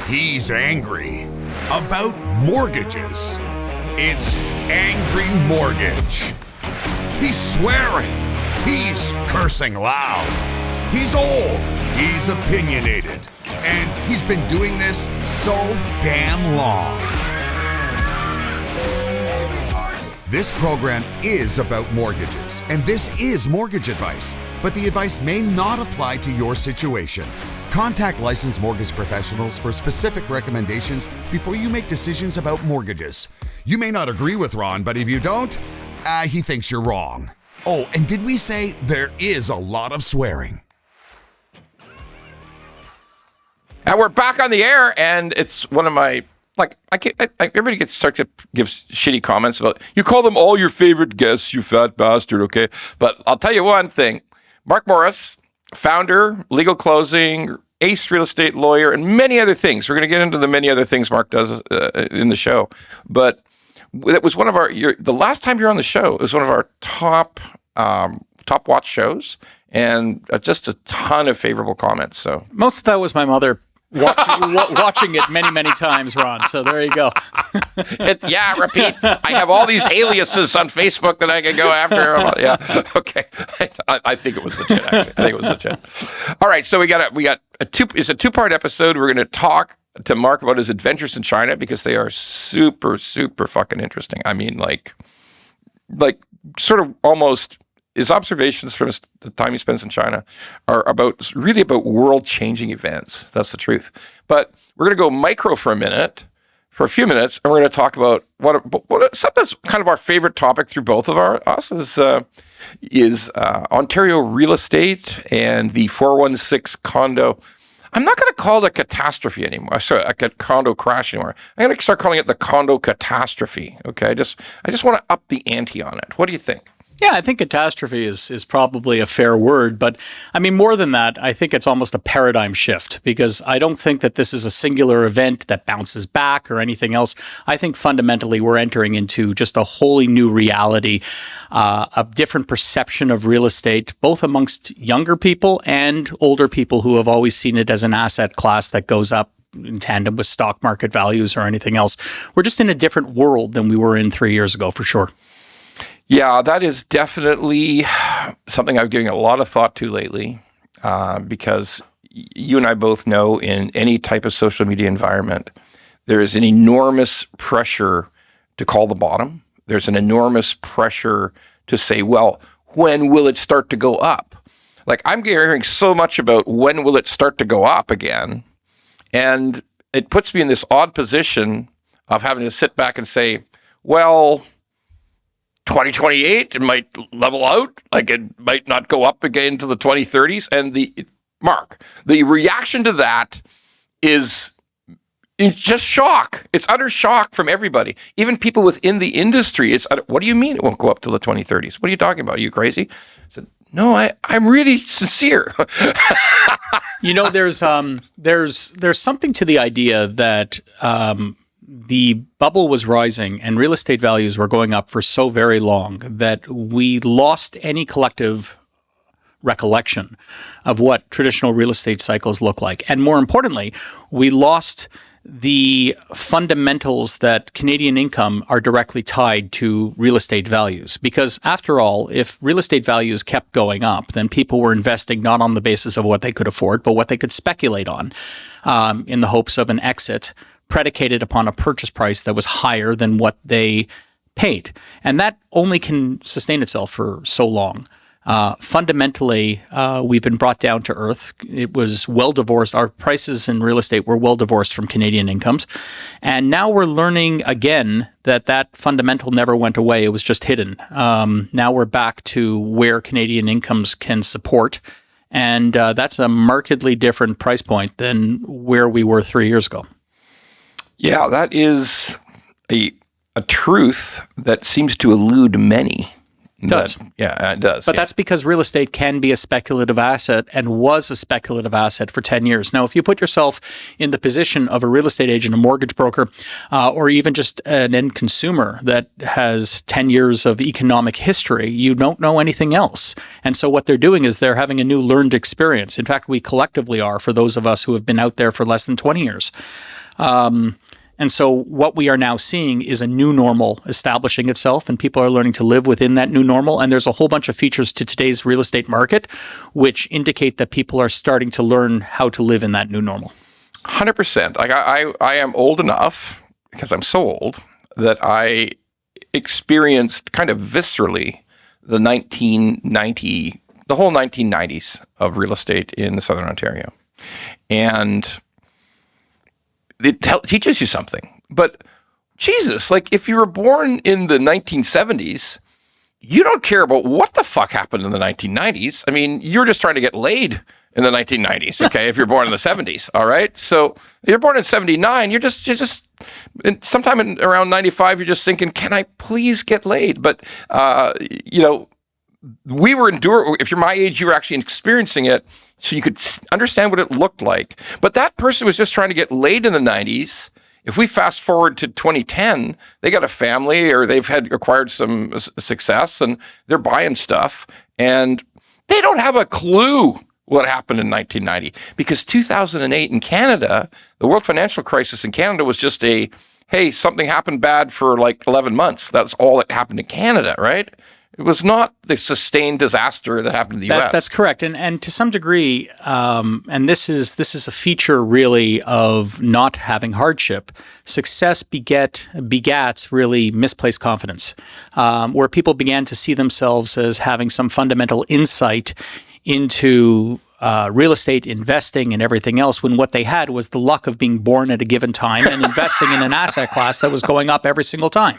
He's angry about mortgages. It's Angry Mortgage. He's swearing. He's cursing loud. He's old. He's opinionated. And he's been doing this so damn long. This program is about mortgages, and this is mortgage advice, but the advice may not apply to your situation. Contact licensed mortgage professionals for specific recommendations before you make decisions about mortgages. You may not agree with Ron, but if you don't, he thinks you're wrong. Oh, and did we say there is a lot of swearing? And we're back on the air, and it's one of my, everybody starts to give shitty comments about, you call them all your favorite guests, you fat bastard, okay? But I'll tell you one thing. Mark Morris, founder, legal closing, ace real estate lawyer, and many other things. We're going to get into the many other things Mark does in the show. But that was one of the last time you were on the show, it was one of our top watch shows, and just a ton of favorable comments. So most of that was my mother watching it many, many times, Ron. So there you go. Repeat. I have all these aliases on Facebook that I can go after. Yeah, okay. I think it was legit. Actually, I think it was legit. All right, so we got it's a two-part episode. We're going to talk to Mark about his adventures in China because they are super, super fucking interesting. I mean, like sort of almost. His observations from the time he spends in China are really about world-changing events. That's the truth. But we're going to go micro for a few minutes, and we're going to talk about something that's kind of our favorite topic through both of us is Ontario real estate and the 416 condo. I'm not going to call it a catastrophe anymore. Sorry, a condo crash anymore. I'm going to start calling it the Condo Catastrophe. Okay, I just want to up the ante on it. What do you think? Yeah, I think catastrophe is probably a fair word, but I mean, more than that, I think it's almost a paradigm shift because I don't think that this is a singular event that bounces back or anything else. I think fundamentally we're entering into just a wholly new reality, a different perception of real estate, both amongst younger people and older people who have always seen it as an asset class that goes up in tandem with stock market values or anything else. We're just in a different world than we were in 3 years ago, for sure. Yeah, that is definitely something I've given a lot of thought to lately because you and I both know in any type of social media environment, there is an enormous pressure to call the bottom. There's an enormous pressure to say, well, when will it start to go up? Like I'm hearing so much about when will it start to go up again? And it puts me in this odd position of having to sit back and say, well, 2028, it might level out, like it might not go up again to the 2030s. And the reaction to that is just shock. It's utter shock from everybody. Even people within the industry, what do you mean it won't go up to the 2030s? What are you talking about? Are you crazy? I said, no, I'm really sincere. You know, there's something to the idea that the bubble was rising and real estate values were going up for so very long that we lost any collective recollection of what traditional real estate cycles look like. And more importantly, we lost the fundamentals that Canadian income are directly tied to real estate values. Because after all, if real estate values kept going up, then people were investing not on the basis of what they could afford, but what they could speculate on in the hopes of an exit predicated upon a purchase price that was higher than what they paid. And that only can sustain itself for so long. Fundamentally, we've been brought down to earth. It was well divorced. Our prices in real estate were well divorced from Canadian incomes. And now we're learning again that fundamental never went away. It was just hidden. Now we're back to where Canadian incomes can support. And that's a markedly different price point than where we were 3 years ago. Yeah, that is a truth that seems to elude many. It does. It does. But that's because real estate can be a speculative asset and was a speculative asset for 10 years. Now, if you put yourself in the position of a real estate agent, a mortgage broker, or even just an end consumer that has 10 years of economic history, you don't know anything else. And so what they're doing is they're having a new learned experience. In fact, we collectively are for those of us who have been out there for less than 20 years. And so what we are now seeing is a new normal establishing itself, and people are learning to live within that new normal. And there's a whole bunch of features to today's real estate market which indicate that people are starting to learn how to live in that new normal. 100%. Like I am old enough, because I'm so old, that I experienced kind of viscerally the whole 1990s of real estate in Southern Ontario. And it teaches you something. But Jesus, like if you were born in the 1970s, you don't care about what the fuck happened in the 1990s. I mean, you're just trying to get laid in the 1990s, okay, if you're born in the 70s, all right? So if you're born in 79, you're just sometime around 95, you're just thinking, can I please get laid? But, we were if you're my age, you were actually experiencing it, so you could understand what it looked like. But that person was just trying to get laid in the 90s. If we fast forward to 2010, they got a family or they've acquired some success and they're buying stuff and they don't have a clue what happened in 1990 because 2008 in Canada, the world financial crisis in Canada was just hey, something happened bad for like 11 months. That's all that happened in Canada, right? It was not the sustained disaster that happened in the U.S. That's correct, and to some degree, and this is a feature really of not having hardship. Success begats really misplaced confidence, where people began to see themselves as having some fundamental insight into real estate investing and everything else, when what they had was the luck of being born at a given time and investing in an asset class that was going up every single time.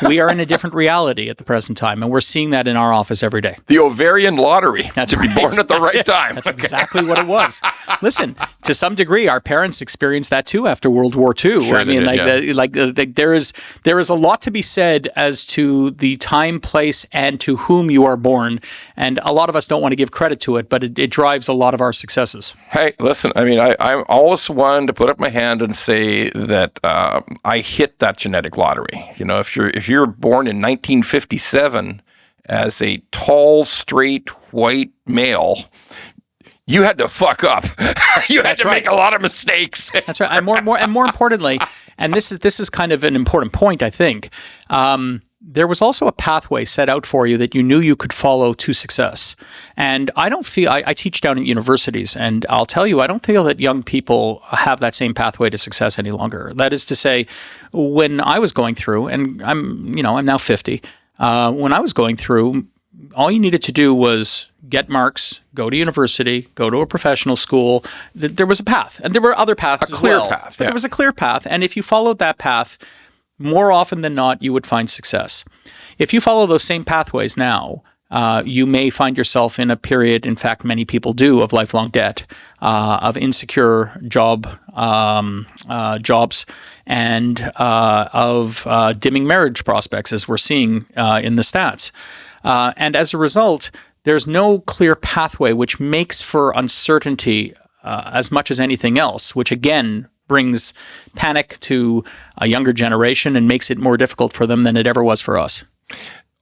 We are in a different reality at the present time, and we're seeing that in our office every day. The ovarian lottery. That's to right. be born at the right time. That's exactly what it was. Listen, to some degree, our parents experienced that too after World War II. Sure, I mean, there is a lot to be said as to the time, place, and to whom you are born, and a lot of us don't want to give credit to it, but it drives a lot of our successes. Hey, listen, I mean, I'm always one to put up my hand and say that I hit that genetic lottery. You know, if you're born in 1957 as a tall, straight, white male, you had to fuck up. You had to make a lot of mistakes. That's right. And more importantly, and this is kind of an important point, I think. There was also a pathway set out for you that you knew you could follow to success. And I teach down at universities, and I'll tell you, I don't feel that young people have that same pathway to success any longer. That is to say, when I was going through, and I'm now 50, when I was going through, all you needed to do was get marks, go to university, go to a professional school. There was a path, and there were other paths as well. Path, but there was a clear path, and if you followed that path, more often than not, you would find success. If you follow those same pathways now, you may find yourself in a period, in fact, many people do, of lifelong debt, of insecure jobs, and of dimming marriage prospects, as we're seeing in the stats. And as a result, there's no clear pathway, which makes for uncertainty as much as anything else, which again brings panic to a younger generation and makes it more difficult for them than it ever was for us.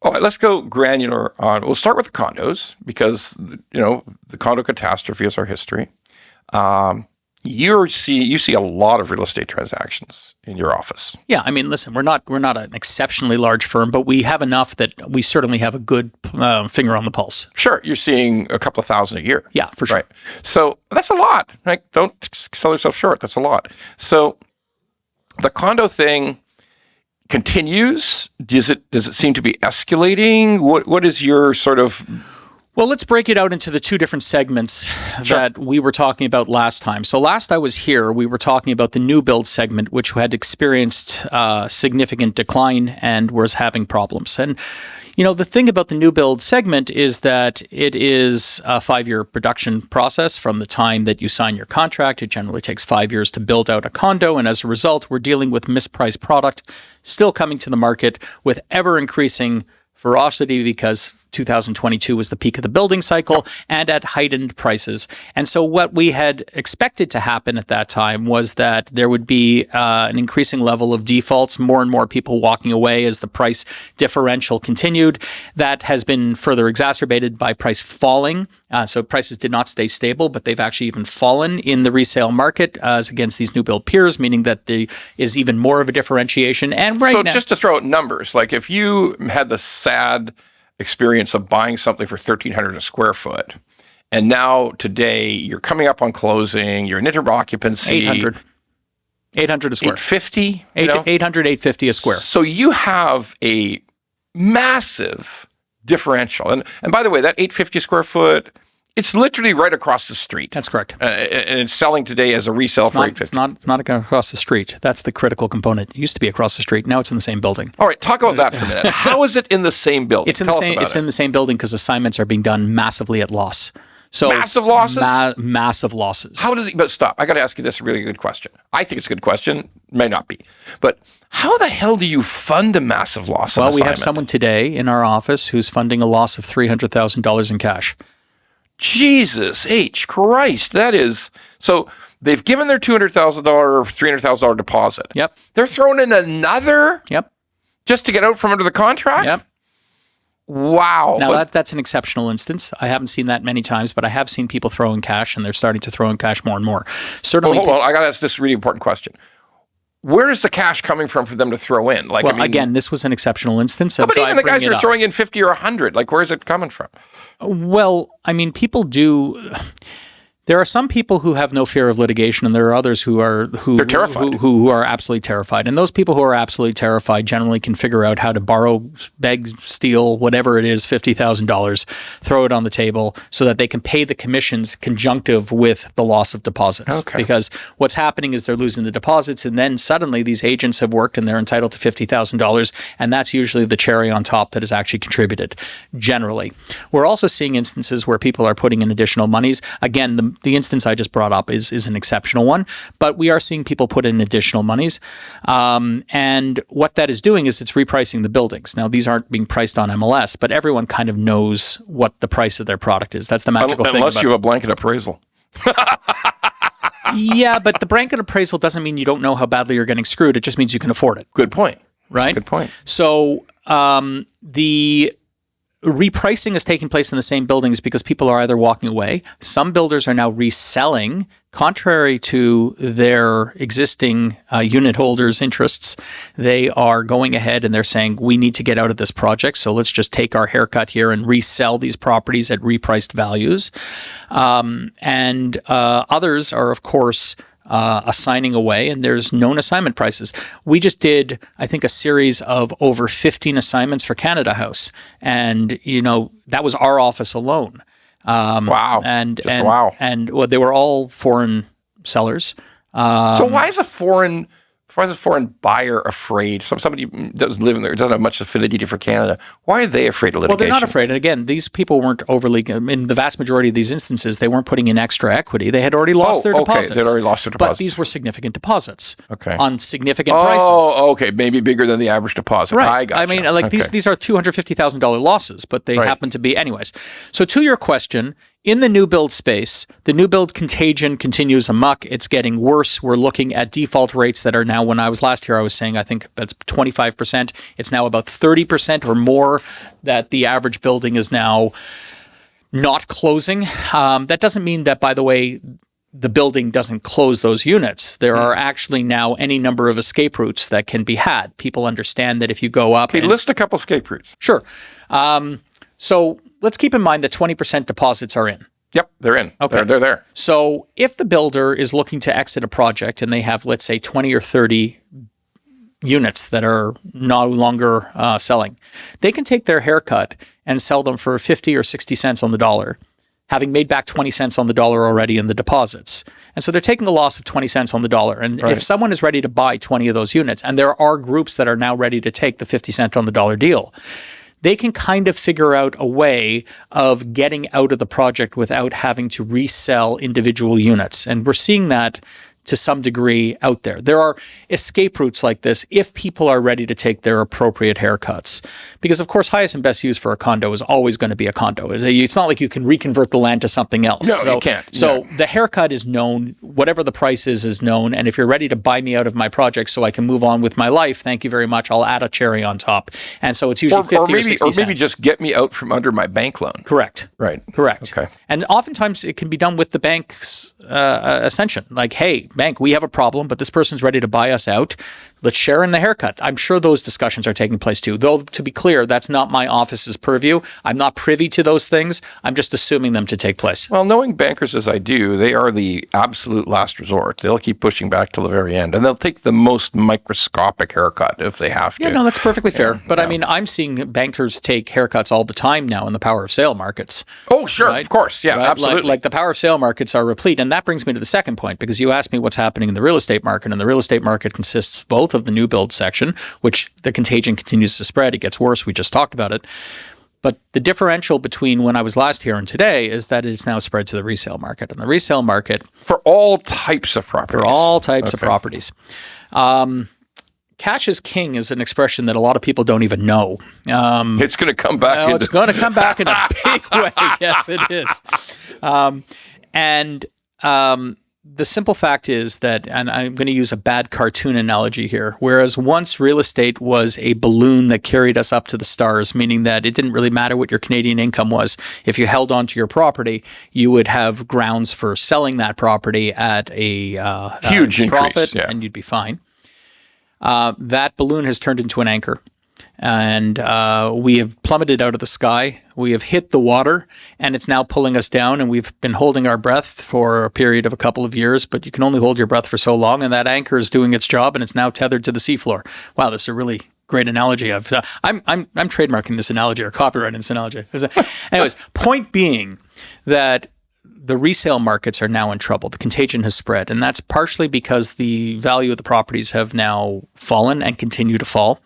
All right, let's go granular on. We'll start with the condos because the condo catastrophe is our history. You see a lot of real estate transactions in your office. Yeah, I mean, listen, we're not an exceptionally large firm, but we have enough that we certainly have a good finger on the pulse. Sure, you're seeing a couple of thousand a year. Yeah, for sure. Right. So that's a lot. Like, don't sell yourself short. That's a lot. So the condo thing continues. Does it seem to be escalating? What is your sort of? Well, let's break it out into the two different segments that we were talking about last time. So last I was here, we were talking about the new build segment, which had experienced significant decline and was having problems. And, the thing about the new build segment is that it is a 5-year production process from the time that you sign your contract. It generally takes 5 years to build out a condo. And as a result, we're dealing with mispriced product still coming to the market with ever increasing ferocity because 2022 was the peak of the building cycle and at heightened prices. And so what we had expected to happen at that time was that there would be an increasing level of defaults, more and more people walking away as the price differential continued. That has been further exacerbated by price falling. So prices did not stay stable, but they've actually even fallen in the resale market as against these new build peers, meaning that there is even more of a differentiation. And so just to throw out numbers, like if you had the sad experience of buying something for $1,300 a square foot, and now today you're coming up on closing, you're in interoccupancy. 800 a square. 850? 800, 850 a square. So you have a massive differential. And by the way, that 850 square foot, it's literally right across the street. That's correct. And it's selling today as a resale for $850. It's not across the street. That's the critical component. It used to be across the street. Now it's in the same building. All right, talk about that for a minute. How is it in the same building? It's in the same building because assignments are being done massively at loss. So massive losses? Massive losses. How does it, but stop. I got to ask you this really good question. I think it's a good question. May not be. But how the hell do you fund a massive loss? Well, we have someone today in our office who's funding a loss of $300,000 in cash. Jesus H. Christ. That is, so they've given their $200,000 or $300,000 deposit. Yep. They're throwing in another? Yep. Just to get out from under the contract? Yep. Wow. Now, that's an exceptional instance. I haven't seen that many times, but I have seen people throw in cash, and they're starting to throw in cash more and more. Certainly. Well, hold on. I got to ask this really important question. Where is the cash coming from for them to throw in? Like, well, again, this was an exceptional instance. But even the guys who are throwing in 50 or 100, like, where is it coming from? Well, I mean, people do. There are some people who have no fear of litigation, and there are others they're terrified. Who are absolutely terrified. And those people who are absolutely terrified generally can figure out how to borrow, beg, steal, whatever it is, $50,000, throw it on the table so that they can pay the commissions conjunctive with the loss of deposits. Okay. Because what's happening is they're losing the deposits, and then suddenly these agents have worked and they're entitled to $50,000, and that's usually the cherry on top that is actually contributed. Generally, we're also seeing instances where people are putting in additional monies. Again, the instance I just brought up is an exceptional one, but we are seeing people put in additional monies. And what that is doing is it's repricing the buildings. Now, these aren't being priced on MLS, but everyone kind of knows what the price of their product is. That's the magical thing. Unless you have a blanket appraisal. Yeah, but the blanket appraisal doesn't mean you don't know how badly you're getting screwed. It just means you can afford it. Good point. Right? Good point. So the repricing is taking place in the same buildings because people are either walking away. Some builders are now reselling, contrary to their existing unit holders' interests. They are going ahead and they're saying, we need to get out of this project, so let's just take our haircut here and resell these properties at repriced values. And others are, of course, assigning away, and there's known assignment prices. We just did, I think, a series of over 15 assignments for Canada House, and that was our office alone. Wow! Wow! And well, they were all foreign sellers. So why is a foreign buyer afraid? Somebody that was living there doesn't have much affinity for Canada. Why are they afraid of litigation? Well, they're not afraid. And again, these people weren't overly, in the vast majority of these instances, they weren't putting in extra equity. They had already lost their deposits. They'd already lost their deposits. But these were significant deposits. Okay. On significant prices. Oh, okay. Maybe bigger than the average deposit. Right. I got I mean, these are $250,000 losses, but they happen to be, anyways. So to your question, in the new build space, the new build contagion continues amok. It's getting worse. We're looking at default rates that are now, when I was last here, I was saying I think that's 25%. It's now about 30% or more that the average building is now not closing. That doesn't mean that, by the way, the building doesn't close those units. There are actually now any number of escape routes that can be had. People understand that if you go up... Okay, list a couple escape routes. Sure. So let's keep in mind that 20% deposits are in. Yep, they're in. Okay. They're there. So if the builder is looking to exit a project and they have, let's say, 20 or 30 units that are no longer selling, they can take their haircut and sell them for 50 or 60 cents on the dollar, having made back 20 cents on the dollar already in the deposits. And so they're taking a loss of 20 cents on the dollar. And if someone is ready to buy 20 of those units, and there are groups that are now ready to take the 50 cent on the dollar deal, they can kind of figure out a way of getting out of the project without having to resell individual units. And we're seeing that to some degree out there. There are escape routes like this if people are ready to take their appropriate haircuts. Because, of course, highest and best use for a condo is always going to be a condo. It's not like you can reconvert the land to something else. No, you can't. So the haircut is known. Whatever the price is known. And if you're ready to buy me out of my project so I can move on with my life, thank you very much. I'll add a cherry on top. And so it's usually 50 or 60 cents. Or maybe just get me out from under my bank loan. Correct. Right. Correct. Okay. And oftentimes it can be done with the bank's ascension. Like, hey, bank, we have a problem, but this person's ready to buy us out. Let's share in the haircut. I'm sure those discussions are taking place too. Though, to be clear, that's not my office's purview. I'm not privy to those things. I'm just assuming them to take place. Well, knowing bankers as I do, they are the absolute last resort. They'll keep pushing back till the very end, and they'll take the most microscopic haircut if they have to. Yeah, no, that's perfectly fair. But I mean, I'm seeing bankers take haircuts all the time now in the power of sale markets. Oh, sure, right? Of course. Yeah, right? absolutely. Like the power of sale markets are replete. And that brings me to the second point, because you asked me what's happening in the real estate market. And the real estate market consists both of the new build section, which the contagion continues to spread. It gets worse. We just talked about it. But the differential between when I was last here and today is that it's now spread to the resale market. And the resale market... For all types of properties. For all types of properties. Cash is king is an expression that a lot of people don't even know. It's going to come back. It's going to come back in a big way. Yes, it is. The simple fact is that, and I'm going to use a bad cartoon analogy here, whereas once real estate was a balloon that carried us up to the stars, meaning that it didn't really matter what your Canadian income was. If you held onto your property, you would have grounds for selling that property at a huge profit, increase, and you'd be fine. That balloon has turned into an anchor. And we have plummeted out of the sky. We have hit the water, and it's now pulling us down. And we've been holding our breath for a period of a couple of years, but you can only hold your breath for so long. And that anchor is doing its job, and it's now tethered to the seafloor. Wow, this is a really great analogy. I'm trademarking this analogy or copyrighting this analogy. Anyways, point being that the resale markets are now in trouble. The contagion has spread, and that's partially because the value of the properties have now fallen and continue to fall.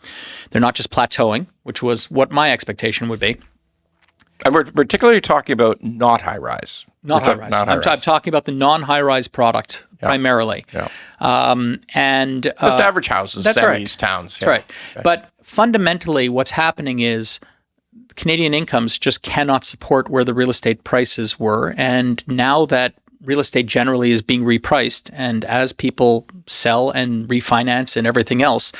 They're not just plateauing, which was what my expectation would be. And we're particularly talking about not high-rise. Not high-rise. I'm talking about the non-high-rise product primarily. Yeah. Just average houses, that's semis, right. towns. That's right. Okay. But fundamentally, what's happening is Canadian incomes just cannot support where the real estate prices were. And now that real estate generally is being repriced, and as people sell and refinance and everything else,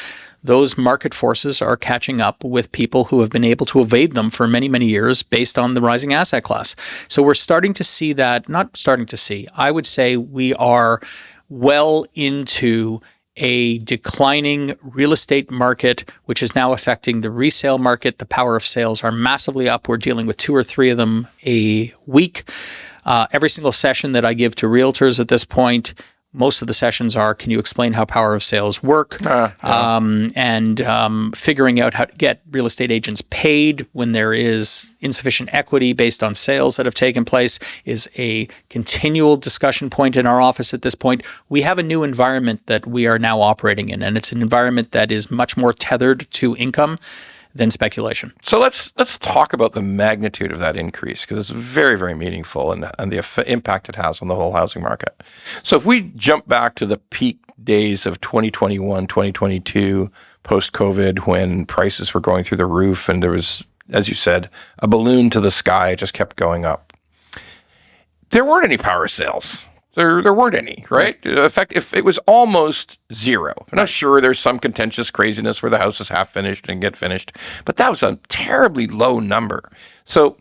those market forces are catching up with people who have been able to evade them for many, many years based on the rising asset class. So we're starting to see that, not starting to see, I would say we are well into a declining real estate market, which is now affecting the resale market. The power of sales are massively up. We're dealing with 2 or 3 of them a week. Every single session that I give to realtors at this point, most of the sessions are, can you explain how power of sales work? Figuring out how to get real estate agents paid when there is insufficient equity based on sales that have taken place is a continual discussion point in our office at this point. We have a new environment that we are now operating in, and it's an environment that is much more tethered to income than speculation. So let's talk about the magnitude of that increase, because it's very, very meaningful and the impact it has on the whole housing market. So if we jump back to the peak days of 2021, 2022, post-COVID, when prices were going through the roof and there was, as you said, a balloon to the sky, it just kept going up. There weren't any power sales. There weren't any, right? In fact, if it was almost zero. And I'm sure there's some contentious craziness where the house is half finished and get finished, but that was a terribly low number. So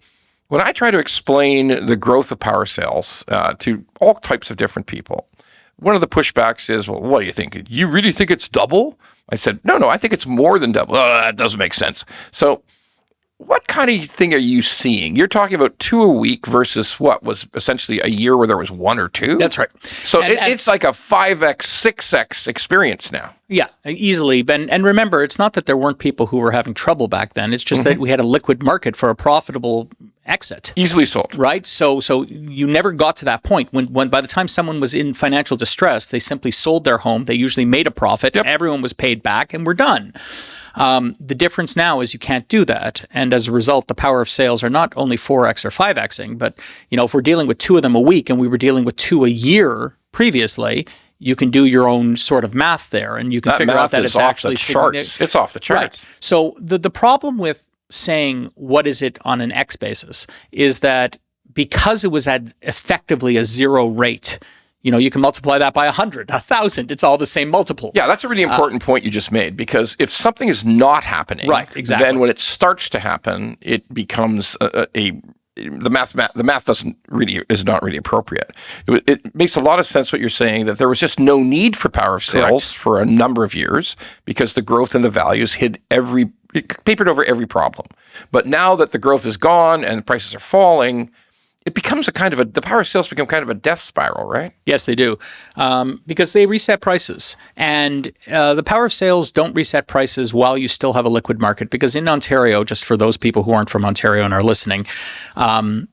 when I try to explain the growth of power sales to all types of different people, one of the pushbacks is, well, what do you think? You really think it's double? I said, no, I think it's more than double. Oh, that doesn't make sense. So what kind of thing are you seeing? You're talking about 2 a week versus what was essentially a year where there was 1 or 2? That's right. So it's like a 5x, 6x experience now. Yeah, easily. And remember, it's not that there weren't people who were having trouble back then. It's just that we had a liquid market for a profitable exit. Easily sold. Right? So you never got to that point. When by the time someone was in financial distress, they simply sold their home. They usually made a profit. Yep. Everyone was paid back, and we're done. The difference now is you can't do that. And as a result, the power of sales are not only 4x or 5xing, but if we're dealing with 2 of them a week and we were dealing with 2 a year previously, you can do your own sort of math there, and you can figure out that it's actually charts. It's off the charts. Right. So the problem with saying what is it on an X basis is that because it was at effectively a zero rate, you can multiply that by 100, 1,000. It's all the same multiple. Yeah, that's a really important point you just made, because if something is not happening, right, exactly, then when it starts to happen, it becomes the math is not really appropriate. It makes a lot of sense what you're saying, that there was just no need for power of sales for a number of years because the growth in the values papered over every problem. But now that the growth is gone and the prices are falling, it becomes the power of sales become kind of a death spiral, right? Yes, they do, because they reset prices. And the power of sales don't reset prices while you still have a liquid market, because in Ontario, just for those people who aren't from Ontario and are listening, well,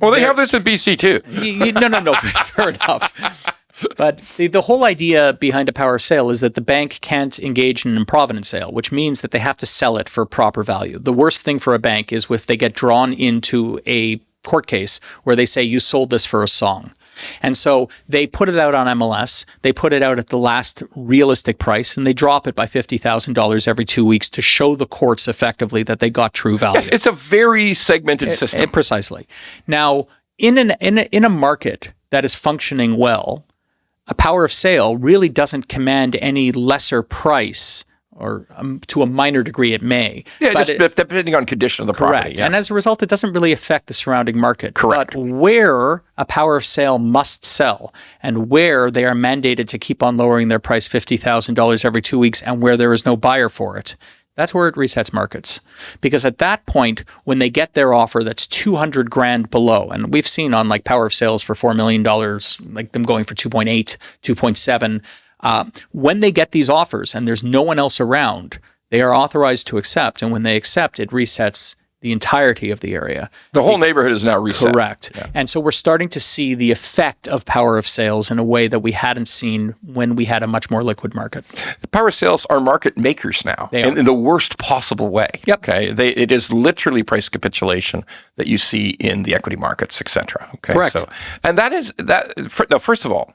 they have this in BC too. No, fair enough. But the whole idea behind a power of sale is that the bank can't engage in an improvident sale, which means that they have to sell it for proper value. The worst thing for a bank is if they get drawn into a court case where they say you sold this for a song. And so they put it out on MLS, they put it out at the last realistic price, and they drop it by $50,000 every 2 weeks to show the courts effectively that they got true value. Yes, it's a very segmented system. Precisely. Now, in a market that is functioning well, a power of sale really doesn't command any lesser price, or to a minor degree it may. Yeah, just depending on condition of the property. Yeah. And as a result, it doesn't really affect the surrounding market. Correct. But where a power of sale must sell, and where they are mandated to keep on lowering their price $50,000 every 2 weeks, and where there is no buyer for it, that's where it resets markets. Because at that point, when they get their offer that's $200,000 below, and we've seen on power of sales for $4 million, like them going for 2.8, 2.7, when they get these offers and there's no one else around, they are authorized to accept. And when they accept, it resets the entirety of the area. The whole neighborhood is now reset. Correct. Yeah. And so we're starting to see the effect of power of sales in a way that we hadn't seen when we had a much more liquid market. The power of sales are market makers now, in the worst possible way. Yep. Okay. It is literally price capitulation that you see in the equity markets, et cetera. Okay. Correct. And that is that. Now, first of all,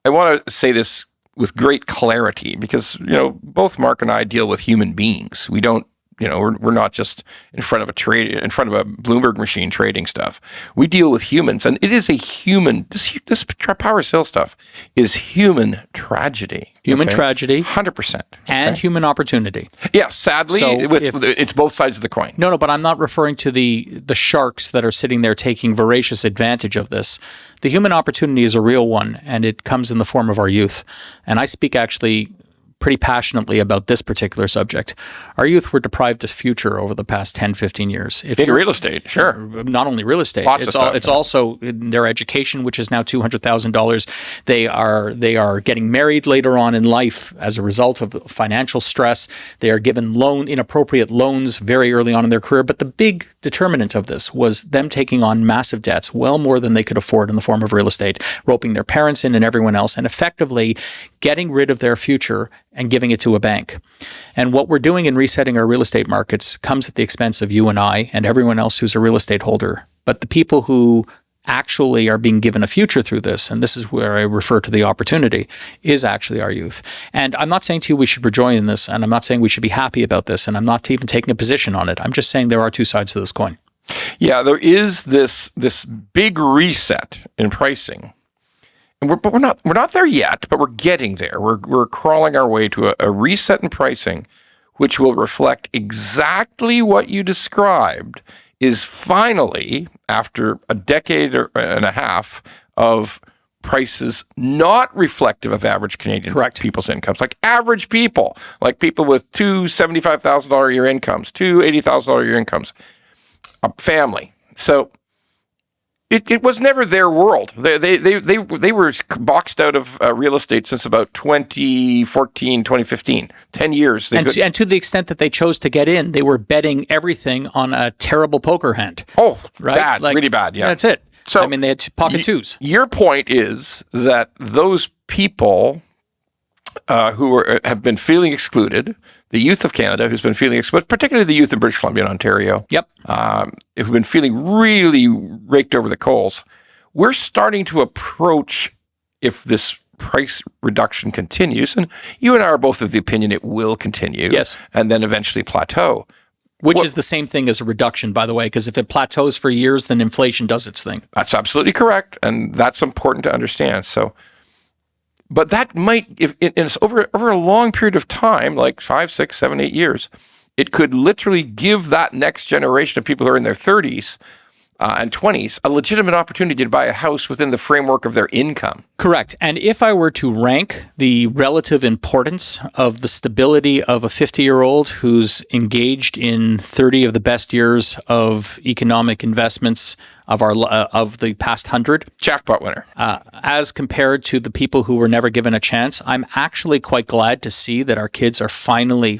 I want to say this with great clarity, because both Mark and I deal with human beings. We don't, we're not just in front of a Bloomberg machine trading stuff. We deal with humans, and it is a human. This power sales stuff is human tragedy. Human tragedy, 100%, and human opportunity. Yeah, sadly, it's both sides of the coin. No, but I'm not referring to the sharks that are sitting there taking voracious advantage of this. The human opportunity is a real one, and it comes in the form of our youth. And I speak actually pretty passionately about this particular subject. Our youth were deprived of future over the past 10, 15 years. In real estate, sure. Not only real estate. It's also in their education, which is now $200,000. They are getting married later on in life as a result of financial stress. They are given inappropriate loans very early on in their career. But the big determinant of this was them taking on massive debts, well more than they could afford in the form of real estate, roping their parents in and everyone else, and effectively getting rid of their future and giving it to a bank. And what we're doing in resetting our real estate markets comes at the expense of you and I and everyone else who's a real estate holder. But the people who actually are being given a future through this, and this is where I refer to the opportunity, is actually our youth. And I'm not saying to you we should rejoice in this, and I'm not saying we should be happy about this, and I'm not even taking a position on it. I'm just saying there are two sides to this coin. Yeah, there is this big reset in pricing. But we're not there yet, but we're getting there. We're crawling our way to a reset in pricing, which will reflect exactly what you described, is finally, after a decade and a half of prices not reflective of average Canadian people's incomes, like average people, like people with two $75,000 a year incomes, two $80,000 a year incomes, a family. So It was never their world. They were boxed out of real estate since about 2014, 2015, 10 years. And to the extent that they chose to get in, they were betting everything on a terrible poker hand. Oh, right? Bad, really bad, yeah. That's it. So, they had pocket twos. Your point is that those people who have been feeling excluded, the youth of Canada who's been feeling excluded, particularly the youth in British Columbia and Ontario, who've been feeling really raked over the coals, we're starting to approach, if this price reduction continues, and you and I are both of the opinion it will continue, yes, and then eventually plateau. Which is the same thing as a reduction, by the way, because if it plateaus for years, then inflation does its thing. That's absolutely correct, and that's important to understand. So, but that might, if it's over a long period of time, like 5, 6, 7, 8 years, it could literally give that next generation of people who are in their 30s and 20s a legitimate opportunity to buy a house within the framework of their income. Correct. And if I were to rank the relative importance of the stability of a 50-year-old who's engaged in 30 of the best years of economic investments of the past 100, Jackpot winner. as compared to the people who were never given a chance, I'm actually quite glad to see that our kids are finally,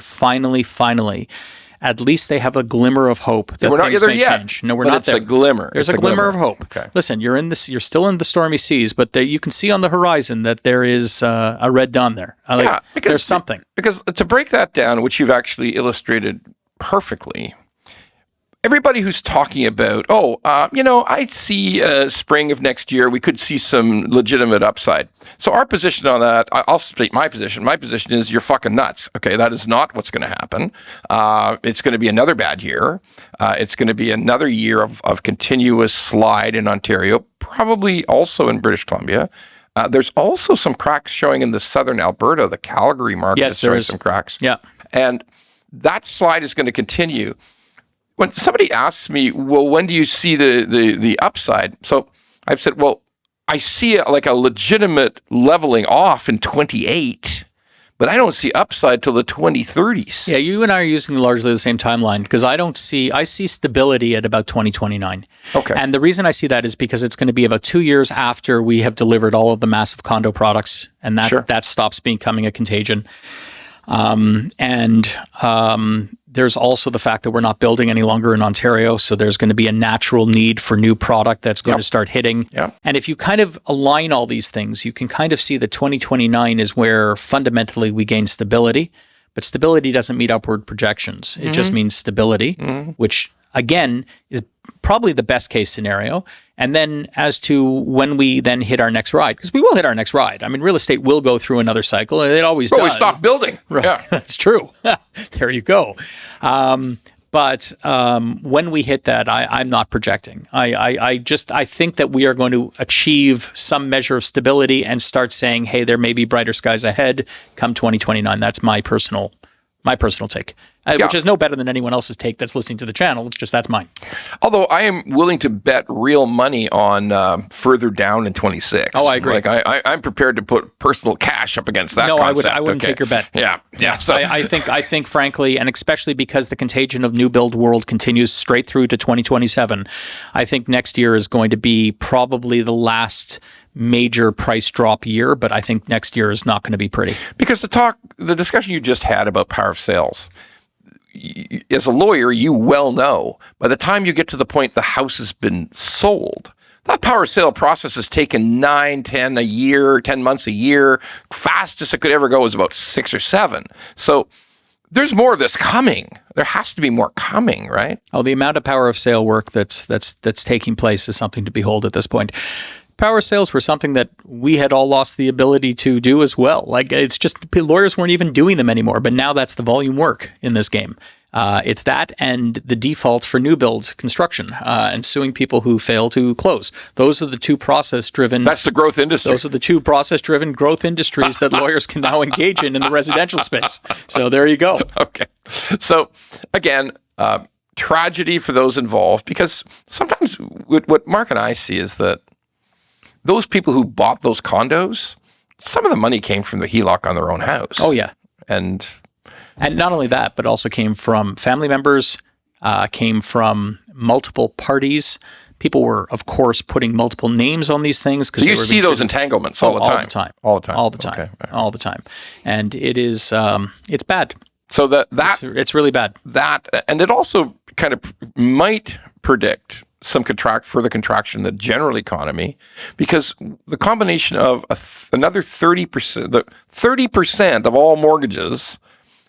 at least they have a glimmer of hope that we're not things there may yet, change. No, we're but not it's there. a glimmer. There's It's a glimmer of hope. Okay. Listen, you're still in the stormy seas, but you can see on the horizon that there is a red dawn there. There's something. Because to break that down, which you've actually illustrated perfectly, everybody who's talking about, I see spring of next year, we could see some legitimate upside. So our position on that, I'll state my position. My position is you're fucking nuts. Okay, that is not what's going to happen. It's going to be another bad year. It's going to be another year of continuous slide in Ontario, probably also in British Columbia. There's also some cracks showing in the southern Alberta. The Calgary market is showing some cracks. Yeah. And that slide is going to continue. When somebody asks me, well, when do you see the upside? So I've said, well, I see like a legitimate leveling off in 28, but I don't see upside till the 2030s. Yeah, you and I are using largely the same timeline because I see stability at about 2029. Okay. And the reason I see that is because it's going to be about 2 years after we have delivered all of the massive condo products, and that stops becoming a contagion. There's also the fact that we're not building any longer in Ontario, so there's going to be a natural need for new product that's going to start hitting. Yep. And if you kind of align all these things, you can kind of see that 2029 is where fundamentally we gain stability, but stability doesn't mean upward projections. It just means stability, which again is probably the best case scenario. And then as to when we then hit our next ride, because we will hit our next ride. I mean, real estate will go through another cycle, and it always does. We stop building. Right. Yeah. That's true. There you go. But when we hit that, I'm not projecting. I think that we are going to achieve some measure of stability and start saying, hey, there may be brighter skies ahead come 2029. That's my personal take. Which is no better than anyone else's take that's listening to the channel. It's just that's mine. Although I am willing to bet real money on further down in 26. Oh, I agree. Like I'm prepared to put personal cash up against that. No, concept. I wouldn't take your bet. Yeah. So I think, frankly, and especially because the contagion of new build world continues straight through to 2027, I think next year is going to be probably the last major price drop year, but I think next year is not going to be pretty. Because the discussion you just had about power of sales, as a lawyer, you well know, by the time you get to the point the house has been sold, that power of sale process has taken 9, 10 months a year. Fastest it could ever go is about 6 or 7. So there's more of this coming. There has to be more coming, right? Oh, the amount of power of sale work that's taking place is something to behold at this point. Power sales were something that we had all lost the ability to do as well. Like, it's just lawyers weren't even doing them anymore, but now that's the volume work in this game. It's that and the default for new build construction and suing people who fail to close. Those are the two process-driven... That's the growth industry. Those are the two process-driven growth industries that lawyers can now engage in the residential space. So there you go. Okay. So, again... tragedy for those involved, because sometimes what Mark and I see is that those people who bought those condos, some of the money came from the HELOC on their own house. Oh, yeah. And not only that, but also came from family members, came from multiple parties. People were, of course, putting multiple names on these things. So you see those entanglements all the time? All the time. And it is, it's bad. So it's really bad. And it also kind of might predict some further contraction in the general economy, because the combination of another 30%, the 30% of all mortgages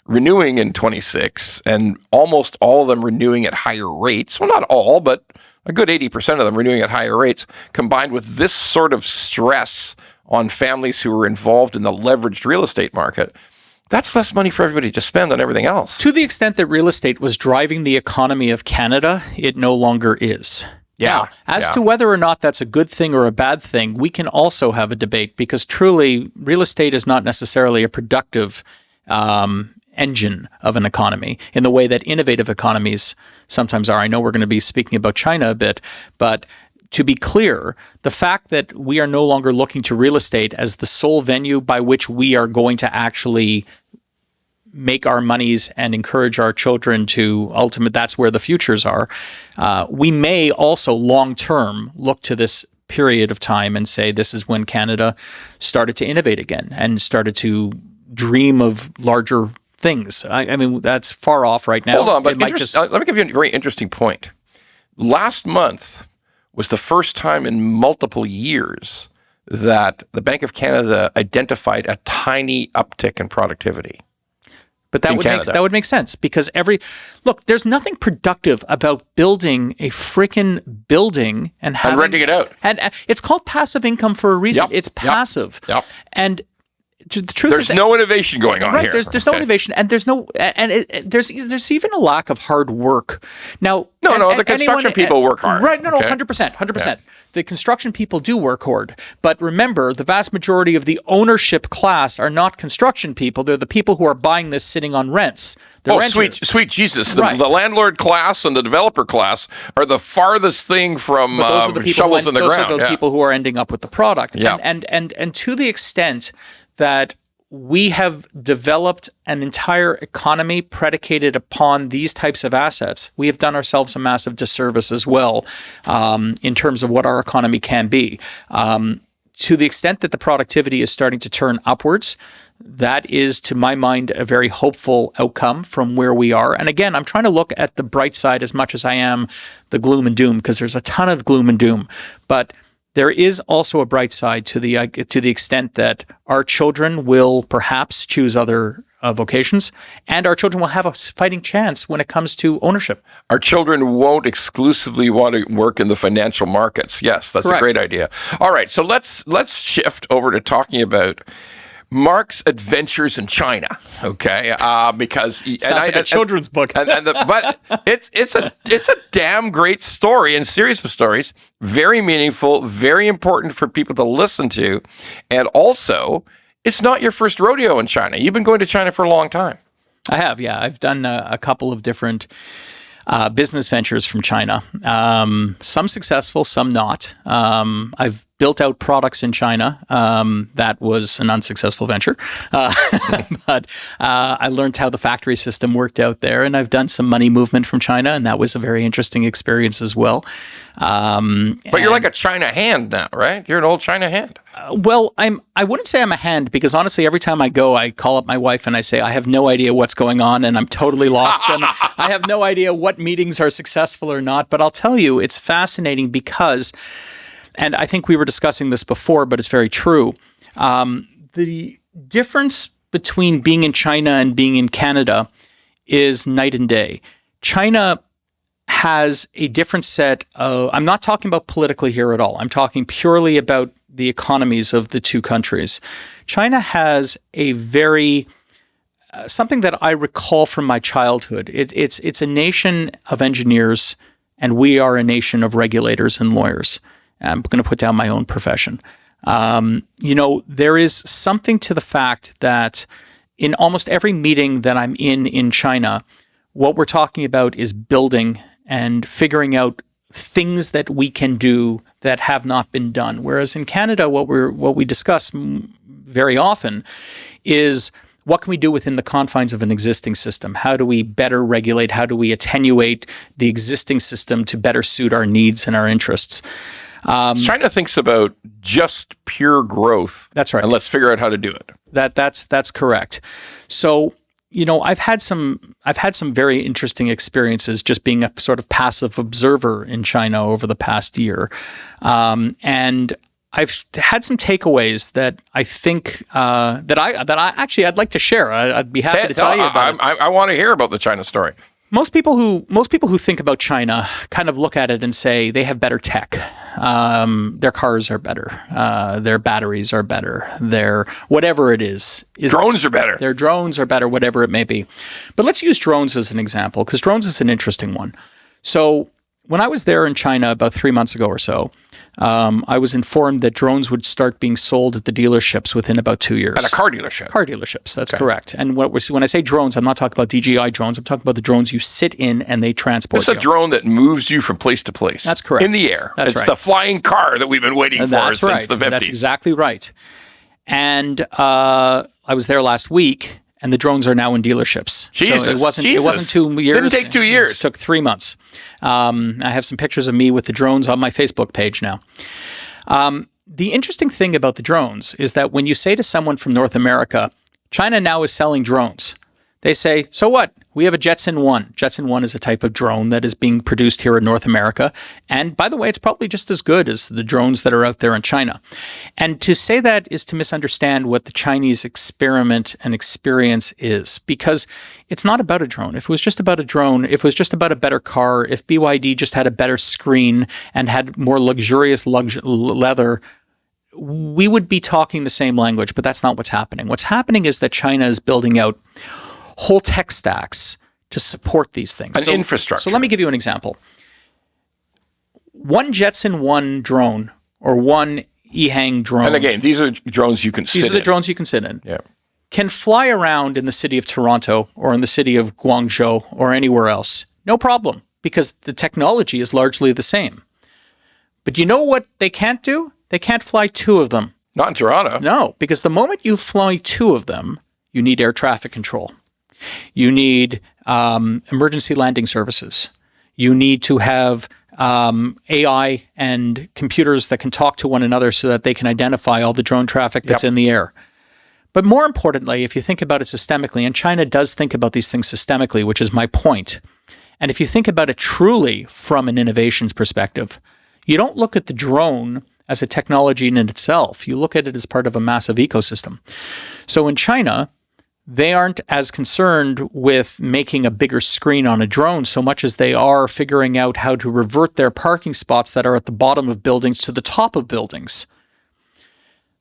renewing in 26, and almost all of them renewing at higher rates. Well, not all, but a good 80% of them renewing at higher rates, combined with this sort of stress on families who are involved in the leveraged real estate market, that's less money for everybody to spend on everything else. To the extent that real estate was driving the economy of Canada, it no longer is. Yeah. Now, as to whether or not that's a good thing or a bad thing, we can also have a debate, because truly, real estate is not necessarily a productive engine of an economy in the way that innovative economies sometimes are. I know we're going to be speaking about China a bit, but to be clear, the fact that we are no longer looking to real estate as the sole venue by which we are going to actually make our monies and encourage our children to that's where the futures are. We may also long-term look to this period of time and say this is when Canada started to innovate again and started to dream of larger things. I mean, that's far off right now. Hold on, but let me give you a very interesting point. Last month was the first time in multiple years that the Bank of Canada identified a tiny uptick in productivity. But that would make sense, because there's nothing productive about building a freaking building and renting it out. And it's called passive income for a reason. Yep. It's passive. Yep. And the truth there's is, no innovation going on here. There's no innovation, and there's even a lack of hard work. Now, the construction people work hard. Right? No, 100%. The construction people do work hard, but remember, the vast majority of the ownership class are not construction people. They're the people who are buying this sitting on rents. Sweet Jesus! The landlord class and the developer class are the farthest thing from shovels in the ground. Those are the people who are ending up with the product. Yeah. And to the extent that we have developed an entire economy predicated upon these types of assets, we have done ourselves a massive disservice as well, in terms of what our economy can be. To the extent that the productivity is starting to turn upwards, that is, to my mind, a very hopeful outcome from where we are. And again, I'm trying to look at the bright side as much as I am the gloom and doom, because there's a ton of gloom and doom. But there is also a bright side to the extent that our children will perhaps choose other vocations, and our children will have a fighting chance when it comes to ownership. Our children won't exclusively want to work in the financial markets. Yes, that's Correct. A great idea. All right, so let's shift over to talking about Mark's adventures in China, okay? Because sounds like a children's book. But it's a damn great story and series of stories, very meaningful, very important for people to listen to, and also it's not your first rodeo in China. You've been going to China for a long time. I have, yeah. I've done a couple of different business ventures from China. Some successful, some not. I've built out products in China. That was an unsuccessful venture. But I learned how the factory system worked out there, and I've done some money movement from China, and that was a very interesting experience as well. But you're like a China hand now, right? You're an old China hand. Well, I wouldn't say I'm a hand, because honestly, every time I go, I call up my wife and I say, I have no idea what's going on and I'm totally lost and I have no idea what meetings are successful or not. But I'll tell you, it's fascinating because, and I think we were discussing this before, but it's very true. The difference between being in China and being in Canada is night and day. China has a different set of, I'm not talking about politically here at all. I'm talking purely about the economies of the two countries. China has a very, something that I recall from my childhood. It's a nation of engineers, and we are a nation of regulators and lawyers. I'm going to put down my own profession. There is something to the fact that in almost every meeting that I'm in China, what we're talking about is building and figuring out things that we can do that have not been done. Whereas in Canada, what we discuss very often is what can we do within the confines of an existing system? How do we better regulate? How do we attenuate the existing system to better suit our needs and our interests? China thinks about just pure growth. That's right. And let's figure out how to do it. That's correct. So, I've had some very interesting experiences just being a sort of passive observer in China over the past year. And I've had some takeaways that I think I'd like to share. I'd be happy to tell you about it. I want to hear about the China story. Most people who think about China kind of look at it and say they have better tech. Their cars are better. Their batteries are better. Their whatever it is drones are better. Their drones are better, whatever it may be. But let's use drones as an example, because drones is an interesting one. So when I was there in China about 3 months ago or so, I was informed that drones would start being sold at the dealerships within about 2 years. At a car dealership? Car dealerships, that's correct. And when I say drones, I'm not talking about DJI drones. I'm talking about the drones you sit in and they transport you. It's a drone that moves you from place to place. That's correct. In the air. That's it's right. the flying car that we've been waiting for since the 50s. That's exactly right. And I was there last week, and the drones are now in dealerships. Jesus, so it wasn't 2 years. Didn't take 2 years. It took 3 months. I have some pictures of me with the drones on my Facebook page now. The interesting thing about the drones is that when you say to someone from North America, China now is selling drones, they say, so what? We have a Jetson 1. Jetson 1 is a type of drone that is being produced here in North America. And by the way, it's probably just as good as the drones that are out there in China. And to say that is to misunderstand what the Chinese experiment and experience is, because it's not about a drone. If it was just about a drone, if it was just about a better car, if BYD just had a better screen and had more luxurious leather, we would be talking the same language, but that's not what's happening. What's happening is that China is building out whole tech stacks to support these things. Infrastructure. So let me give you an example. One Jetson 1 drone or one EHang drone. And again, these are drones you can sit in. These are the drones you can sit in. Yeah. Can fly around in the city of Toronto or in the city of Guangzhou or anywhere else. No problem, because the technology is largely the same. But you know what they can't do? They can't fly two of them. Not in Toronto. No, because the moment you fly two of them, you need air traffic control. You need emergency landing services. You need to have AI and computers that can talk to one another so that they can identify all the drone traffic that's in the air. But more importantly, if you think about it systemically, and China does think about these things systemically, which is my point, and if you think about it truly from an innovations perspective, you don't look at the drone as a technology in itself. You look at it as part of a massive ecosystem. So in China, they aren't as concerned with making a bigger screen on a drone so much as they are figuring out how to revert their parking spots that are at the bottom of buildings to the top of buildings.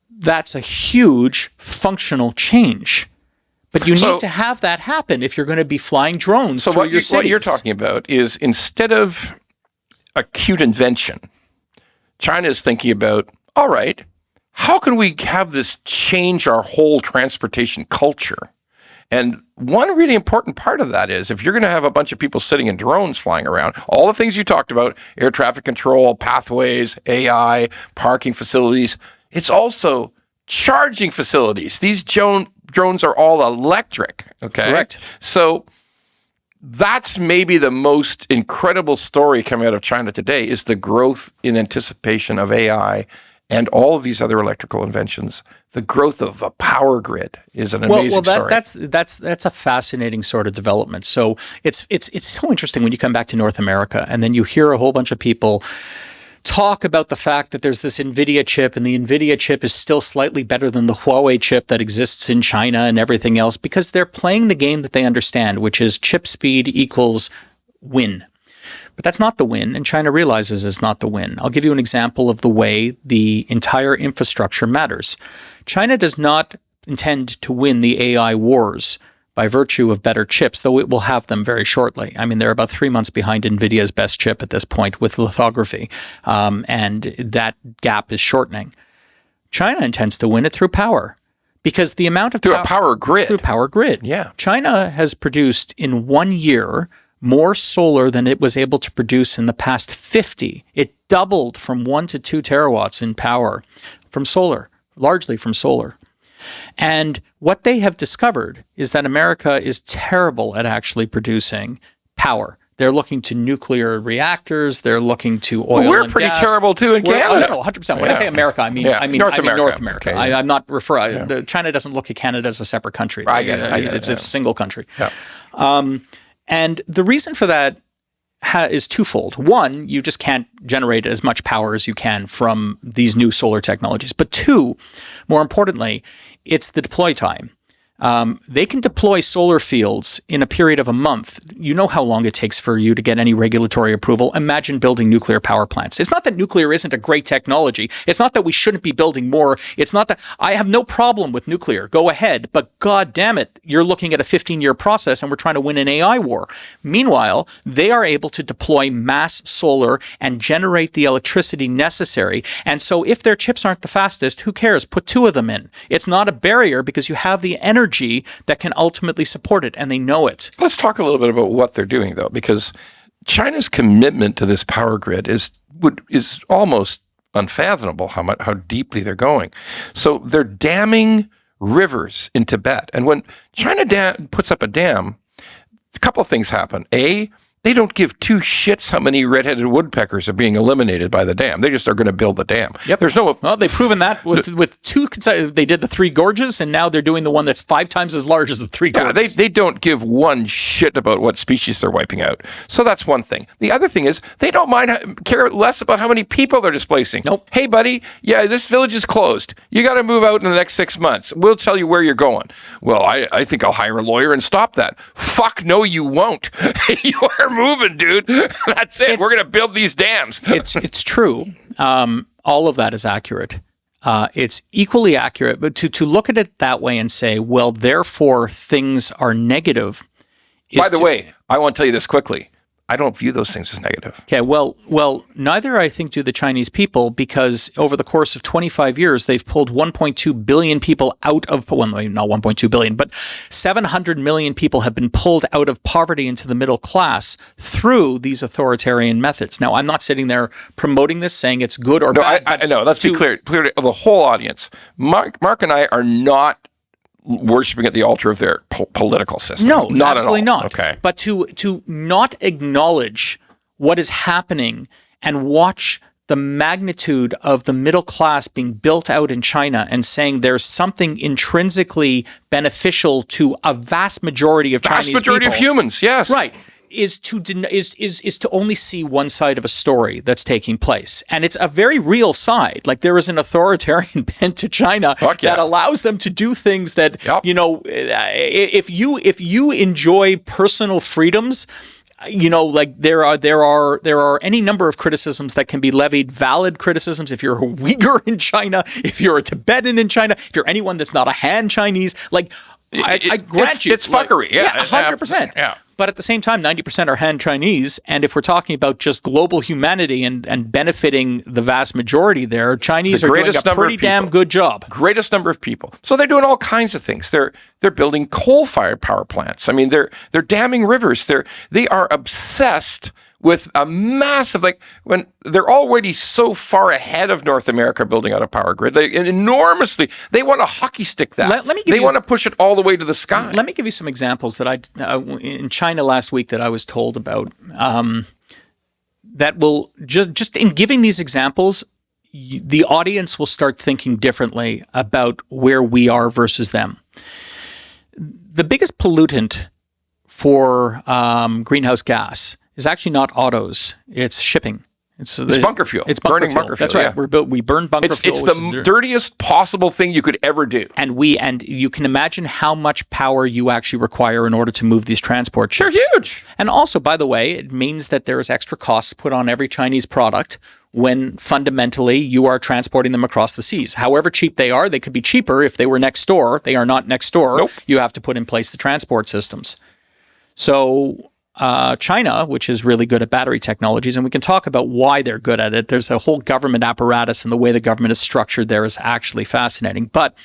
That's a huge functional change. But you need to have that happen if you're going to be flying drones through your cities. What you're talking about is, instead of acute invention, China is thinking about, all right, how can we have this change our whole transportation culture? And one really important part of that is, if you're going to have a bunch of people sitting in drones flying around, all the things you talked about, air traffic control, pathways, AI, parking facilities, it's also charging facilities. These drones are all electric, okay? Correct. So that's maybe the most incredible story coming out of China today, is the growth in anticipation of AI and all of these other electrical inventions. The growth of a power grid is an amazing story. That's a fascinating sort of development. So it's so interesting when you come back to North America and then you hear a whole bunch of people talk about the fact that there's this NVIDIA chip, and the NVIDIA chip is still slightly better than the Huawei chip that exists in China and everything else, because they're playing the game that they understand, which is chip speed equals win. But that's not the win, and China realizes it's not the win. I'll give you an example of the way the entire infrastructure matters. China does not intend to win the AI wars by virtue of better chips, though it will have them very shortly. I mean, they're about 3 months behind NVIDIA's best chip at this point with lithography, and that gap is shortening. China intends to win it through power, because the amount of through a power grid. Through a power grid. Yeah. China has produced in 1 year more solar than it was able to produce in the past 50. It doubled from 1 to 2 terawatts in power from solar, largely from solar. And what they have discovered is that America is terrible at actually producing power. They're looking to nuclear reactors. They're looking to oil and gas. We're pretty terrible too in Canada. No, 100%. When I say America, I mean North America. Okay. I'm not referring. China doesn't look at Canada as a separate country. I get it. It's a single country. Yeah. And the reason for that is twofold. One, you just can't generate as much power as you can from these new solar technologies. But two, more importantly, it's the deploy time. They can deploy solar fields in a period of a month. You know how long it takes for you to get any regulatory approval. Imagine building nuclear power plants. It's not that nuclear isn't a great technology. It's not that we shouldn't be building more. It's not that I have no problem with nuclear. Go ahead. But God damn it, you're looking at a 15-year process and we're trying to win an AI war. Meanwhile, they are able to deploy mass solar and generate the electricity necessary. And so if their chips aren't the fastest, who cares? Put 2 of them in. It's not a barrier because you have the energy that can ultimately support it, and they know it. Let's talk a little bit about what they're doing, though, because China's commitment to this power grid is almost unfathomable how deeply they're going. So they're damming rivers in Tibet, and when China puts up a dam, a couple of things happen. A, they don't give 2 shits how many red-headed woodpeckers are being eliminated by the dam. They just are going to build the dam. Yep. There's no. Well, they've proven that with 2. They did the 3 gorges, and now they're doing the one that's 5 times as large as the 3 gorges. They don't give one shit about what species they're wiping out. So that's one thing. The other thing is they don't care less about how many people they're displacing. Nope. Hey, buddy, this village is closed. You got to move out in the next 6 months. We'll tell you where you're going. Well, I think I'll hire a lawyer and stop that. Fuck no, you won't. You are moving, dude. That's it. We're going to build these dams. It's true. All of that is accurate. It's equally accurate, but to look at it that way and say, well, therefore things are negative. By the way, I want to tell you this quickly. I don't view those things as negative. Okay, well, neither I think do the Chinese people, because over the course of 25 years, they've pulled 1.2 billion people out of, well, not 1.2 billion, but 700 million people have been pulled out of poverty into the middle class through these authoritarian methods. Now, I'm not sitting there promoting this, saying it's good or bad. I know. Let's be clear to the whole audience. Mark and I are not worshiping at the altar of their political system. No, not absolutely at all. not. Okay. But to not acknowledge what is happening and watch the magnitude of the middle class being built out in China and saying there's something intrinsically beneficial to a vast majority of Chinese people. Vast majority of humans, yes. Right. Is to only see one side of a story that's taking place. And it's a very real side. Like, there is an authoritarian bent to China that allows them to do things that, if you enjoy personal freedoms, like there are any number of criticisms that can be levied, valid criticisms. If you're a Uyghur in China, if you're a Tibetan in China, if you're anyone that's not a Han Chinese, like, I grant you. It's fuckery. Yeah, 100%. Yeah. But at the same time, 90% are Han Chinese. And if we're talking about just global humanity and benefiting the vast majority there, Chinese are doing a pretty damn good job. Greatest number of people. So they're doing all kinds of things. They're building coal-fired power plants. I mean, they're damming rivers. They are obsessed with a massive, when they're already so far ahead of North America building out a power grid, they want to hockey stick that. They want to push it all the way to the sky. Let me give you some examples that in China last week that I was told about, that will just in giving these examples, the audience will start thinking differently about where we are versus them. The biggest pollutant for greenhouse gas is actually not autos, it's shipping. It's bunker fuel. It's burning fuel. bunker fuel. That's right. Yeah. We burn bunker fuel. It's the dirtiest possible thing you could ever do. And you can imagine how much power you actually require in order to move these transport ships. They're huge. And also, by the way, it means that there is extra costs put on every Chinese product when fundamentally you are transporting them across the seas. However cheap they are, they could be cheaper if they were next door. They are not next door. Nope. You have to put in place the transport systems. So China, which is really good at battery technologies, and we can talk about why they're good at it. There's a whole government apparatus, and the way the government is structured there is actually fascinating. But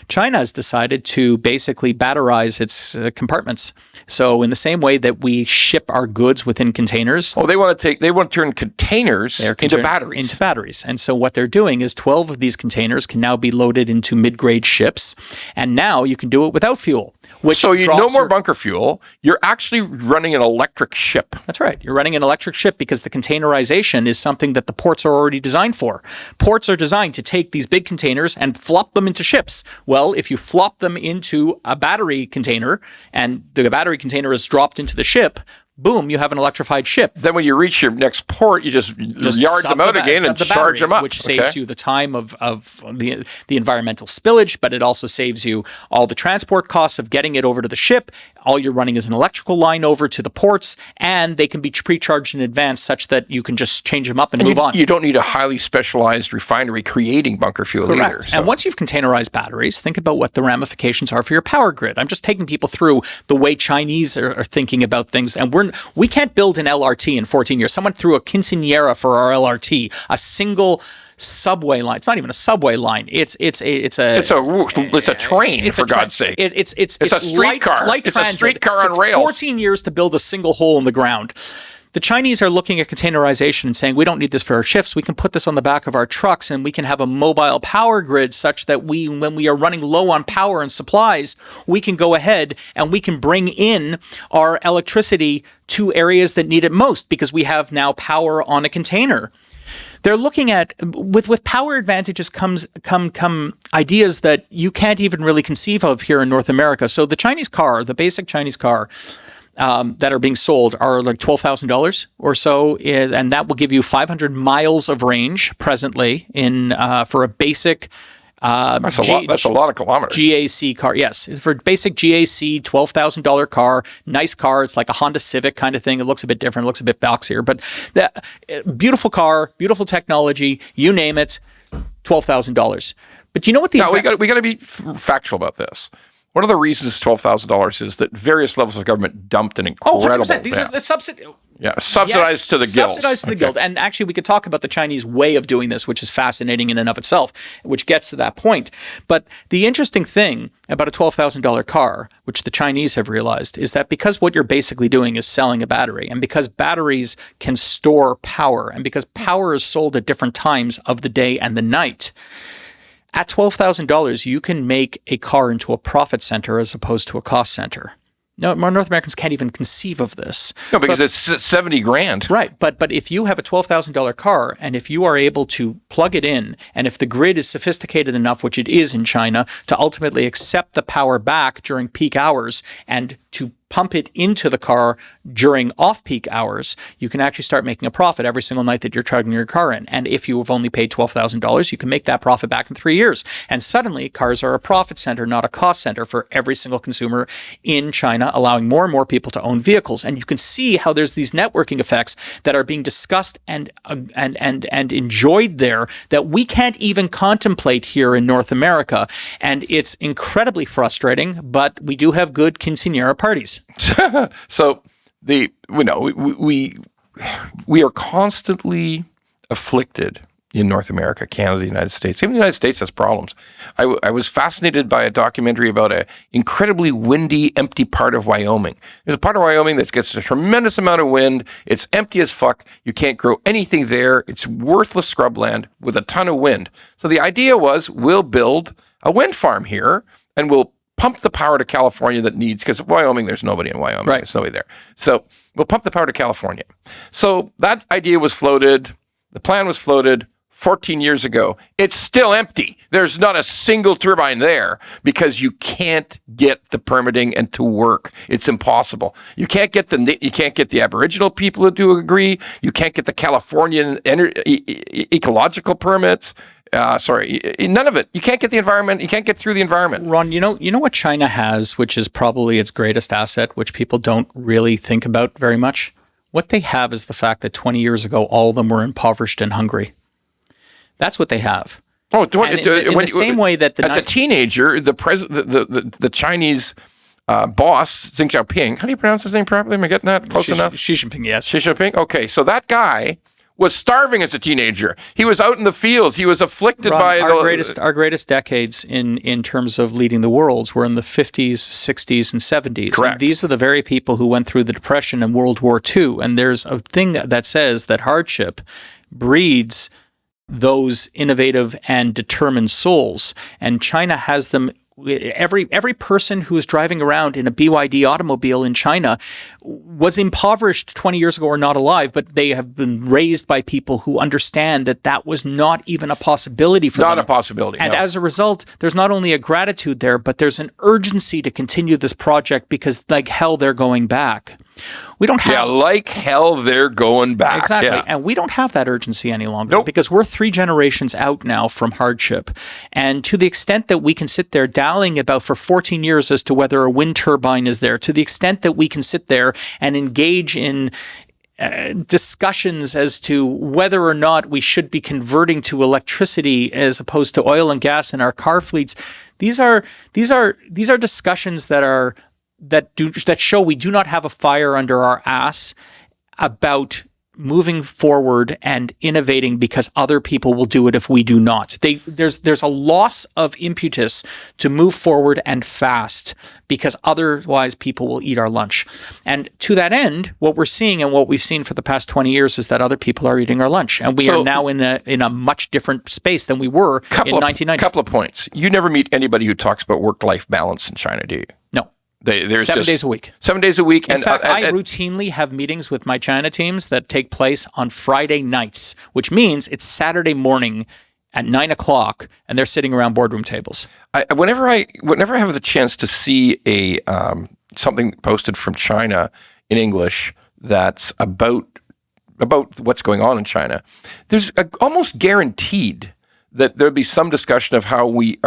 China has decided to basically batterize its compartments. So in the same way that we ship our goods within containers. Oh, they want to turn containers into batteries. Into batteries. And so what they're doing is 12 of these containers can now be loaded into mid-grade ships, and now you can do it without fuel. So no more bunker fuel. You're actually running an electric ship. That's right. You're running an electric ship because the containerization is something that the ports are already designed for. Ports are designed to take these big containers and flop them into ships. Well, if you flop them into a battery container and the battery container is dropped into the ship, boom, you have an electrified ship. Then when you reach your next port, you just yard them out again and charge them up. Which saves you the time of the environmental spillage, but it also saves you all the transport costs of getting it over to the ship. All you're running is an electrical line over to the ports, and they can be pre-charged in advance such that you can just change them up and move on. You don't need a highly specialized refinery creating bunker fuel either. So. And once you've containerized batteries, think about what the ramifications are for your power grid. I'm just taking people through the way Chinese are thinking about things, and we can't build an LRT in 14 years. Someone threw a quinceanera for our LRT, a single subway line. It's not even a subway line. It's a train, for God's sake. It's a streetcar. It's a streetcar on rails. 14 years to build a single hole in the ground. The Chinese are looking at containerization and saying, we don't need this for our ships. We can put this on the back of our trucks, and we can have a mobile power grid such that when we are running low on power and supplies, we can go ahead and we can bring in our electricity to areas that need it most because we have now power on a container. They're looking at, with power advantages come ideas that you can't even really conceive of here in North America. So the basic Chinese car, that are being sold are like $12,000 or so, and that will give you 500 miles of range presently for a basic. That's a lot of kilometers. GAC car, yes, for basic GAC $12,000 car, nice car. It's like a Honda Civic kind of thing. It looks a bit different. It looks a bit boxier, but beautiful car, beautiful technology. You name it, $12,000. But you know what we got to be factual about this. One of the reasons $12,000 is that various levels of government dumped an incredible. 100%. These are the subsidized to the guild. Subsidized to the guild. And actually, we could talk about the Chinese way of doing this, which is fascinating in and of itself, which gets to that point. But the interesting thing about a $12,000 car, which the Chinese have realized, is that because what you're basically doing is selling a battery, and because batteries can store power, and because power is sold at different times of the day and the night, at $12,000, you can make a car into a profit center as opposed to a cost center. No, North Americans can't even conceive of this. No, because it's 70 grand. Right. But if you have a $12,000 car and if you are able to plug it in, and if the grid is sophisticated enough, which it is in China, to ultimately accept the power back during peak hours and to pump it into the car during off-peak hours, you can actually start making a profit every single night that you're charging your car in. And if you have only paid $12,000, you can make that profit back in 3 years. And suddenly, cars are a profit center, not a cost center for every single consumer in China, allowing more and more people to own vehicles. And you can see how there's these networking effects that are being discussed and enjoyed there that we can't even contemplate here in North America. And it's incredibly frustrating, but we do have good quinceanera parties. So we are constantly afflicted in North America, Canada, the United States. Even the United States has problems. I was fascinated by a documentary about an incredibly windy, empty part of Wyoming. There's a part of Wyoming that gets a tremendous amount of wind. It's empty as fuck. You can't grow anything there. It's worthless scrubland with a ton of wind. So the idea was, we'll build a wind farm here and we'll pump the power to California that needs, because Wyoming, there's nobody in Wyoming. Right. There's nobody there. So we'll pump the power to California. So that idea was floated. The plan was floated 14 years ago. It's still empty. There's not a single turbine there because you can't get the permitting and to work. It's impossible. You can't get the Aboriginal people to agree. You can't get the Californian ecological permits. None of it. You can't get the environment. You can't get through the environment. Ron, you know what China has, which is probably its greatest asset, which people don't really think about very much? What they have is the fact that 20 years ago, all of them were impoverished and hungry. That's what they have. Oh, in the same way that as a teenager, the Chinese boss, Xi Jinping, how do you pronounce his name properly? Am I getting that close enough? Xi Jinping, yes. Xi Jinping? Okay, so that guy was starving as a teenager. He was out in the fields. He was afflicted by our greatest decades in terms of leading the worlds were in the 50s, 60s, and 70s. Correct. And these are the very people who went through the Depression and World War II. And there's a thing that says that hardship breeds those innovative and determined souls. And China has them. Every person who is driving around in a BYD automobile in China was impoverished 20 years ago or not alive, but they have been raised by people who understand that was not even a possibility for them. Not a possibility, And no. as a result, there's not only a gratitude there, but there's an urgency to continue this project because like hell they're going back. We don't have... Yeah, like hell, they're going back. Exactly. Yeah. And we don't have that urgency any longer Nope. because we're 3 generations out now from hardship. And to the extent that we can sit there dallying about for 14 years as to whether a wind turbine is there, to the extent that we can sit there and engage in discussions as to whether or not we should be converting to electricity as opposed to oil and gas in our car fleets, these are discussions that show we do not have a fire under our ass about moving forward and innovating because other people will do it if we do not. There's a loss of impetus to move forward and fast because otherwise people will eat our lunch. And to that end, what we're seeing and what we've seen for the past 20 years is that other people are eating our lunch. And we are now in a much different space than we were in 1990. Couple of points. You never meet anybody who talks about work-life balance in China, do you? No. There's 7 days a week. 7 days a week. In fact, I routinely have meetings with my China teams that take place on Friday nights, which means it's Saturday morning at 9 o'clock, and they're sitting around boardroom tables. Whenever I have the chance to see something posted from China in English that's about what's going on in China, there's almost guaranteed that there'll be some discussion of how we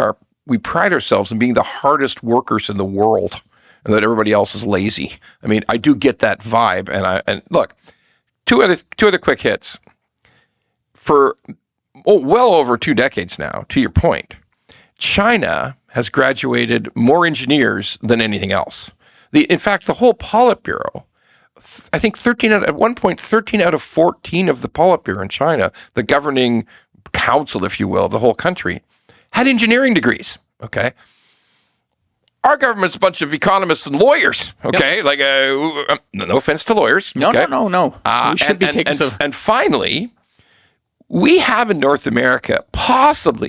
pride ourselves in being the hardest workers in the world, and that everybody else is lazy. I mean, I do get that vibe. And look, two other quick hits. For well over 2 decades now, to your point, China has graduated more engineers than anything else. In fact, the whole Politburo, I think 13 out of 14 of the Politburo in China, the governing council, if you will, of the whole country, had engineering degrees. Okay. Our government's a bunch of economists and lawyers, okay? Yep. Like, no offense to lawyers. No, okay? no. We should be taking some... And finally, we have in North America,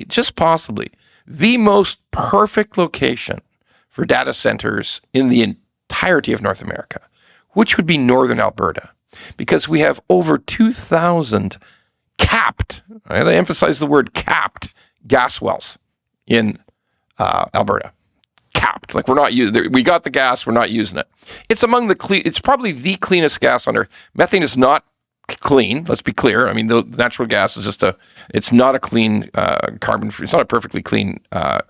just possibly, the most perfect location for data centers in the entirety of North America, which would be northern Alberta, because we have over 2,000 capped, I gotta emphasize the word capped, gas wells in Alberta. Capped. Like, we're not using, we got the gas, we're not using it. It's it's probably the cleanest gas on Earth. Methane is not clean, let's be clear. I mean, the natural gas is it's not a clean carbon-free, it's not a perfectly clean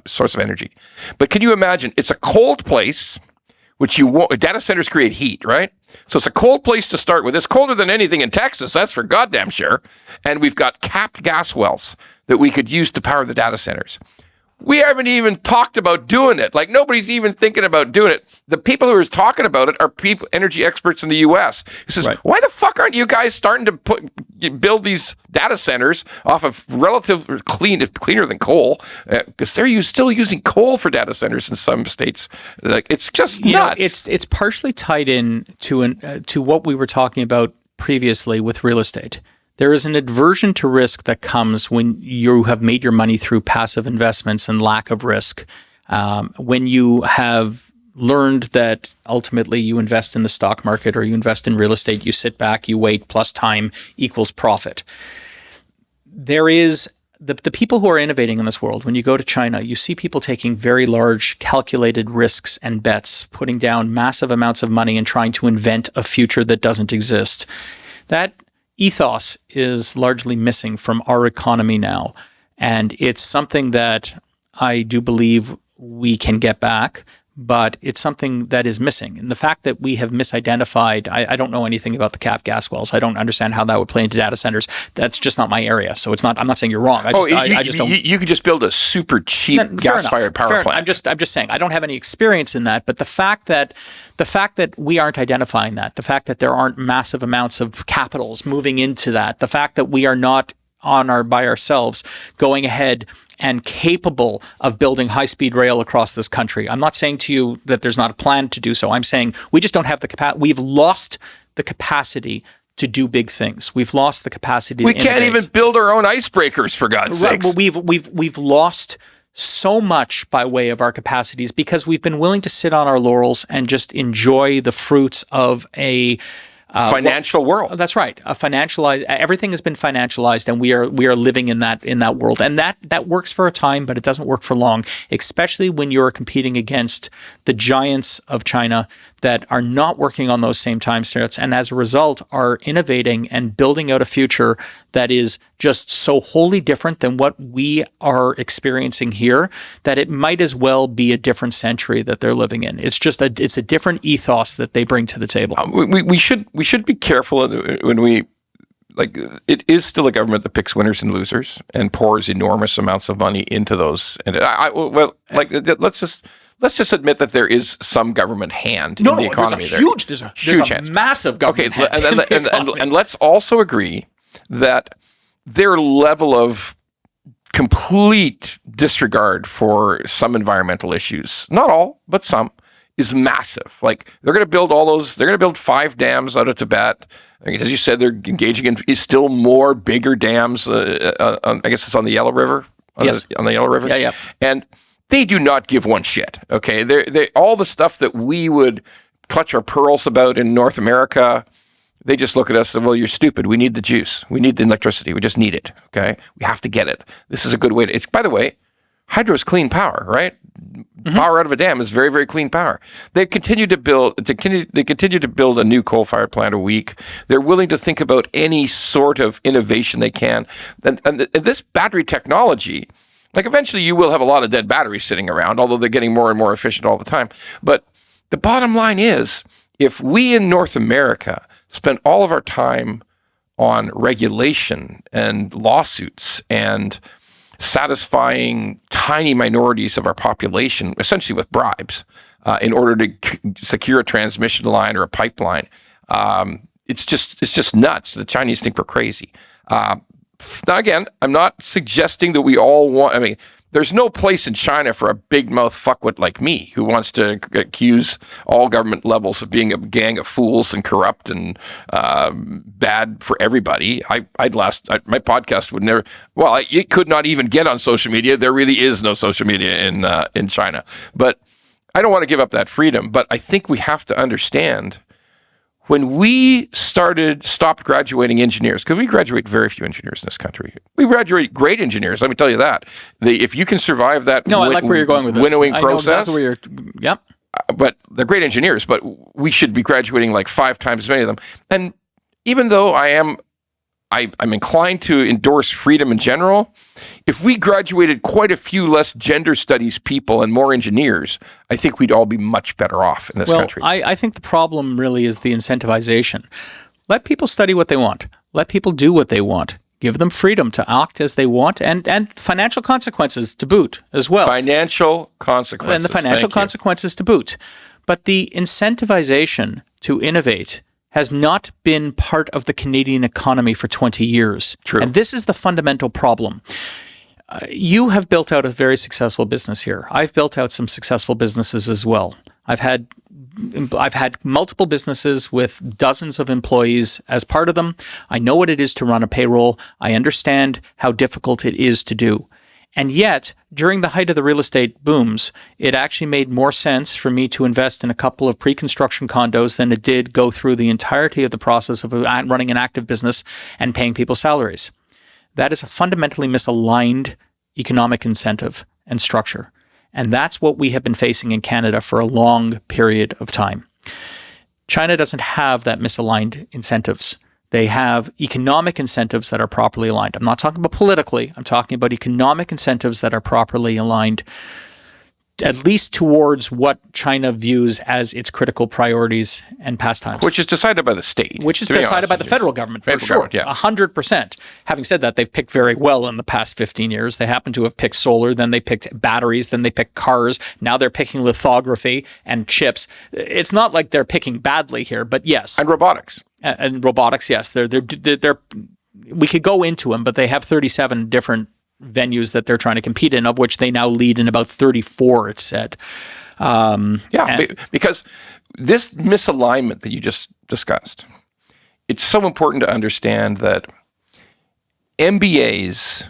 source of energy. But can you imagine, it's a cold place, which data centers create heat, right? So it's a cold place to start with. It's colder than anything in Texas, that's for goddamn sure. And we've got capped gas wells that we could use to power the data centers. We haven't even talked about doing it. Like, nobody's even thinking about doing it. The people who are talking about it are energy experts in the U.S. who says, right, why the fuck aren't you guys starting to build these data centers off of relatively cleaner than coal? Because they're still using coal for data centers in some states. Like, it's just nuts. It's partially tied in to what we were talking about previously with real estate. There is an aversion to risk that comes when you have made your money through passive investments and lack of risk. When you have learned that ultimately you invest in the stock market or you invest in real estate, you sit back, you wait, plus time equals profit. There is the people who are innovating in this world. When you go to China, you see people taking very large calculated risks and bets, putting down massive amounts of money and trying to invent a future that doesn't exist. That ethos is largely missing from our economy now. And it's something that I do believe we can get back, but it's something that is missing. And the fact that we have misidentified, I don't know anything about the capped gas wells. I don't understand how that would play into data centers. That's just not my area. So it's not, I'm not saying you're wrong. I just don't. You could just build a super cheap gas-fired power plant. I'm just saying, I don't have any experience in that, but the fact that we aren't identifying that, the fact that there aren't massive amounts of capitals moving into that, the fact that we are not by ourselves going ahead and capable of building high-speed rail across this country. I'm not saying to you that there's not a plan to do so. I'm saying we just don't have the capacity. We've lost the capacity to do big things. We've lost the capacity to innovate. We can't even build our own icebreakers, for God's sakes. Well, we've lost so much by way of our capacities because we've been willing to sit on our laurels and just enjoy the fruits of a financial world. That's right. Everything has been financialized, and we are living in that world, and that works for a time, but it doesn't work for long. Especially when you're competing against the giants of China, that are not working on those same time stamps, and as a result are innovating and building out a future that is just so wholly different than what we are experiencing here that it might as well be a different century that they're living in. It's just it's a different ethos that they bring to the table. We should be careful when we. Like, it is still a government that picks winners and losers and pours enormous amounts of money into those. And let's just admit that there is some government hand in the economy. There's a massive government hand in the economy. And let's also agree that their level of complete disregard for some environmental issues, not all, but some, is massive. Like, they're going to build they're going to build 5 dams out of Tibet. As you said, they're engaging in still more bigger dams. I guess it's on the Yellow River. On the Yellow River. Yeah. And they do not give one shit. Okay, they all the stuff that we would clutch our pearls about in North America, they just look at us and, well, you're stupid. We need the juice. We need the electricity. We just need it. Okay, we have to get it. This is a good way to. It's, by the way, hydro is clean power, right? Mm-hmm. Power out of a dam is very, very clean power. They continue to build. They continue to build a new coal-fired plant a week. They're willing to think about any sort of innovation they can. And this battery technology, like, eventually you will have a lot of dead batteries sitting around, although they're getting more and more efficient all the time. But the bottom line is, if we in North America spend all of our time on regulation and lawsuits and satisfying tiny minorities of our population, essentially with bribes, in order to secure a transmission line or a pipeline. It's just nuts. The Chinese think we're crazy. Now, again, I'm not suggesting that we all want. I mean, there's no place in China for a big mouth fuckwit like me who wants to accuse all government levels of being a gang of fools and corrupt and bad for everybody. My podcast would never. Well, it could not even get on social media. There really is no social media in China. But I don't want to give up that freedom. But I think we have to understand, when we stopped graduating engineers, because we graduate very few engineers in this country. We graduate great engineers, let me tell you that. If you can survive that I like where you're going with this. Winnowing process. I know exactly where yep. But they're great engineers, but we should be graduating like 5 times as many of them. And even though I'm inclined to endorse freedom in general, if we graduated quite a few less gender studies people and more engineers, I think we'd all be much better off in this country. I think the problem really is the incentivization. Let people study what they want. Let people do what they want. Give them freedom to act as they want, and financial consequences to boot as well. Financial consequences. And the financial consequences to boot. But the incentivization to innovate has not been part of the Canadian economy for 20 years. True. And this is the fundamental problem. You have built out a very successful business here. I've built out some successful businesses as well. I've had multiple businesses with dozens of employees as part of them. I know what it is to run a payroll. I understand how difficult it is to do. And yet, during the height of the real estate booms, it actually made more sense for me to invest in a couple of pre-construction condos than it did go through the entirety of the process of running an active business and paying people salaries. That is a fundamentally misaligned economic incentive and structure. And that's what we have been facing in Canada for a long period of time. China doesn't have that misaligned incentives. They have economic incentives that are properly aligned. I'm not talking about politically. I'm talking about economic incentives that are properly aligned, at least towards what China views as its critical priorities and pastimes. Which is decided by the state. Which is decided by the federal government, for sure. 100%. Having said that, they've picked very well in the past 15 years. They happen to have picked solar, then they picked batteries, then they picked cars. Now they're picking lithography and chips. It's not like they're picking badly here, but yes. And robotics. And robotics, yes. They're we could go into them, but they have 37 different venues that they're trying to compete in, of which they now lead in about 34, it's said. Because this misalignment that you just discussed, it's so important to understand that MBAs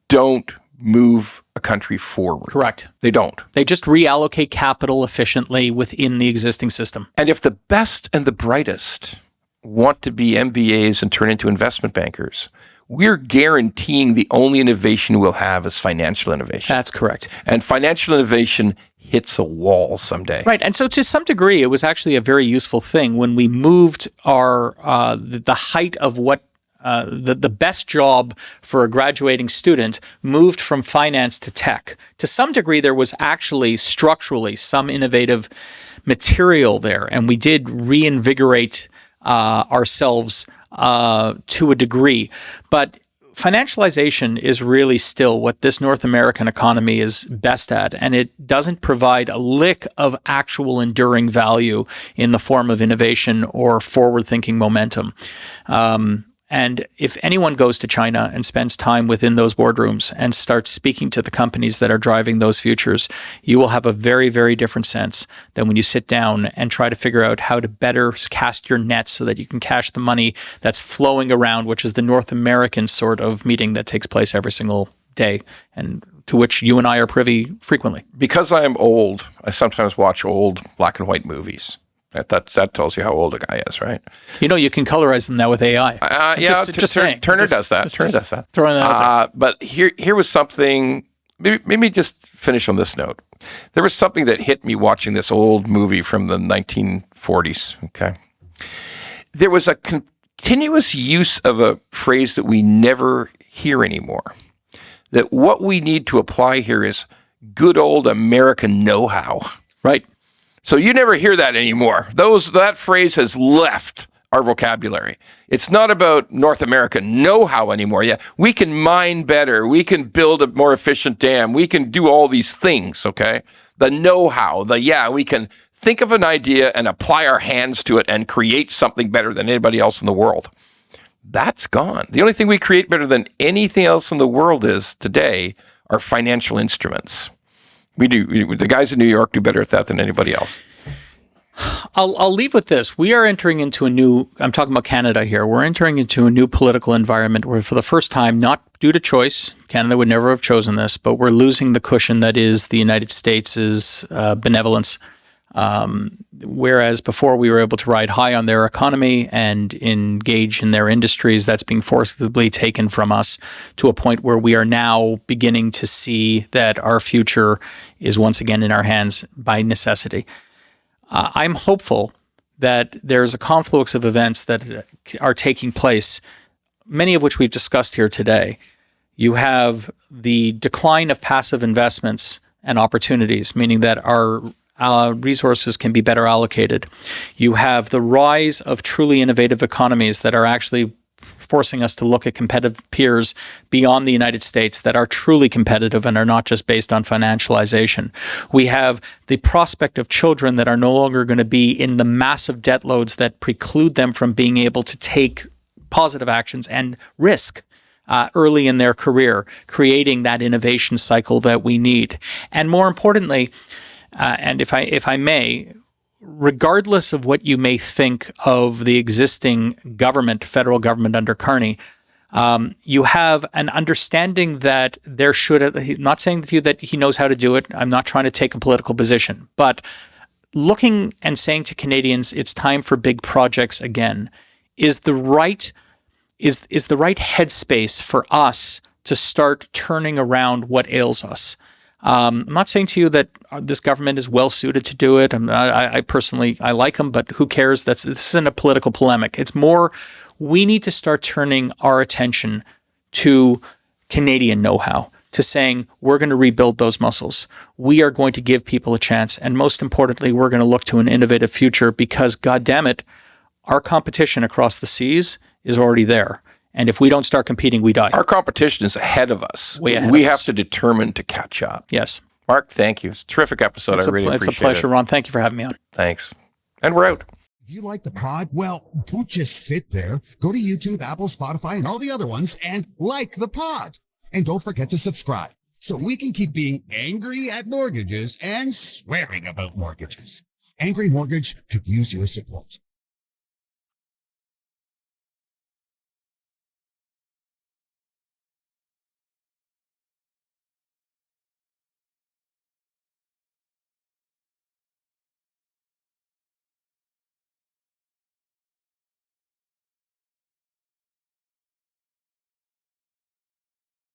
don't move a country forward. Correct. They don't. They just reallocate capital efficiently within the existing system. And if the best and the brightest want to be MBAs and turn into investment bankers, we're guaranteeing the only innovation we'll have is financial innovation. That's correct. And financial innovation hits a wall someday. Right. And so to some degree, it was actually a very useful thing when we moved our the height of what the best job for a graduating student moved from finance to tech. To some degree, there was actually structurally some innovative material there, and we did reinvigorate ourselves to a degree. But financialization is really still what this North American economy is best at, and it doesn't provide a lick of actual enduring value in the form of innovation or forward-thinking momentum. And if anyone goes to China and spends time within those boardrooms and starts speaking to the companies that are driving those futures, you will have a very, very different sense than when you sit down and try to figure out how to better cast your nets so that you can cash the money that's flowing around, which is the North American sort of meeting that takes place every single day and to which you and I are privy frequently. Because I am old, I sometimes watch old black and white movies. That tells you how old a guy is, right? You know, you can colorize them now with AI. Just saying. Turner does that. Turner does that. Throwing that out there. But here was something, maybe just finish on this note. There was something that hit me watching this old movie from the 1940s, okay? There was a continuous use of a phrase that we never hear anymore. That what we need to apply here is good old American know-how. Right. So you never hear that anymore. That phrase has left our vocabulary. It's not about North American know-how anymore. Yeah, we can mine better. We can build a more efficient dam. We can do all these things, okay? The know-how, we can think of an idea and apply our hands to it and create something better than anybody else in the world. That's gone. The only thing we create better than anything else in the world is today are financial instruments. We do. The guys in New York do better at that than anybody else. I'll leave with this. We are entering into I'm talking about Canada here. We're entering into a new political environment where for the first time, not due to choice, Canada would never have chosen this, but we're losing the cushion that is the United States' benevolence. Whereas before we were able to ride high on their economy and engage in their industries, that's being forcibly taken from us to a point where we are now beginning to see that our future is once again in our hands by necessity. I'm hopeful that there's a confluence of events that are taking place, many of which we've discussed here today. You have the decline of passive investments and opportunities, meaning that our resources can be better allocated. You have the rise of truly innovative economies that are actually forcing us to look at competitive peers beyond the United States that are truly competitive and are not just based on financialization. We have the prospect of children that are no longer going to be in the massive debt loads that preclude them from being able to take positive actions and risk early in their career, creating that innovation cycle that we need. And more importantly, and if I may, regardless of what you may think of the existing government, federal government under Carney, you have an understanding that there should, he's not saying to you that he knows how to do it. I'm not trying to take a political position, but looking and saying to Canadians, it's time for big projects again, is the right headspace for us to start turning around what ails us. I'm not saying to you that this government is well suited to do it. I personally like them, but who cares? This isn't a political polemic. It's more, we need to start turning our attention to Canadian know-how, to saying we're going to rebuild those muscles. We are going to give people a chance. And most importantly, we're going to look to an innovative future because, God damn it, our competition across the seas is already there. And if we don't start competing, we die. Our competition is ahead of us. We have to determine to catch up. Yes. Mark, thank you. It's a terrific episode. I really appreciate it. It's a pleasure, Ron. Thank you for having me on. Thanks. And we're out. If you like the pod, well, don't just sit there. Go to YouTube, Apple, Spotify, and all the other ones and like the pod. And don't forget to subscribe so we can keep being angry at mortgages and swearing about mortgages. Angry Mortgage could use your support.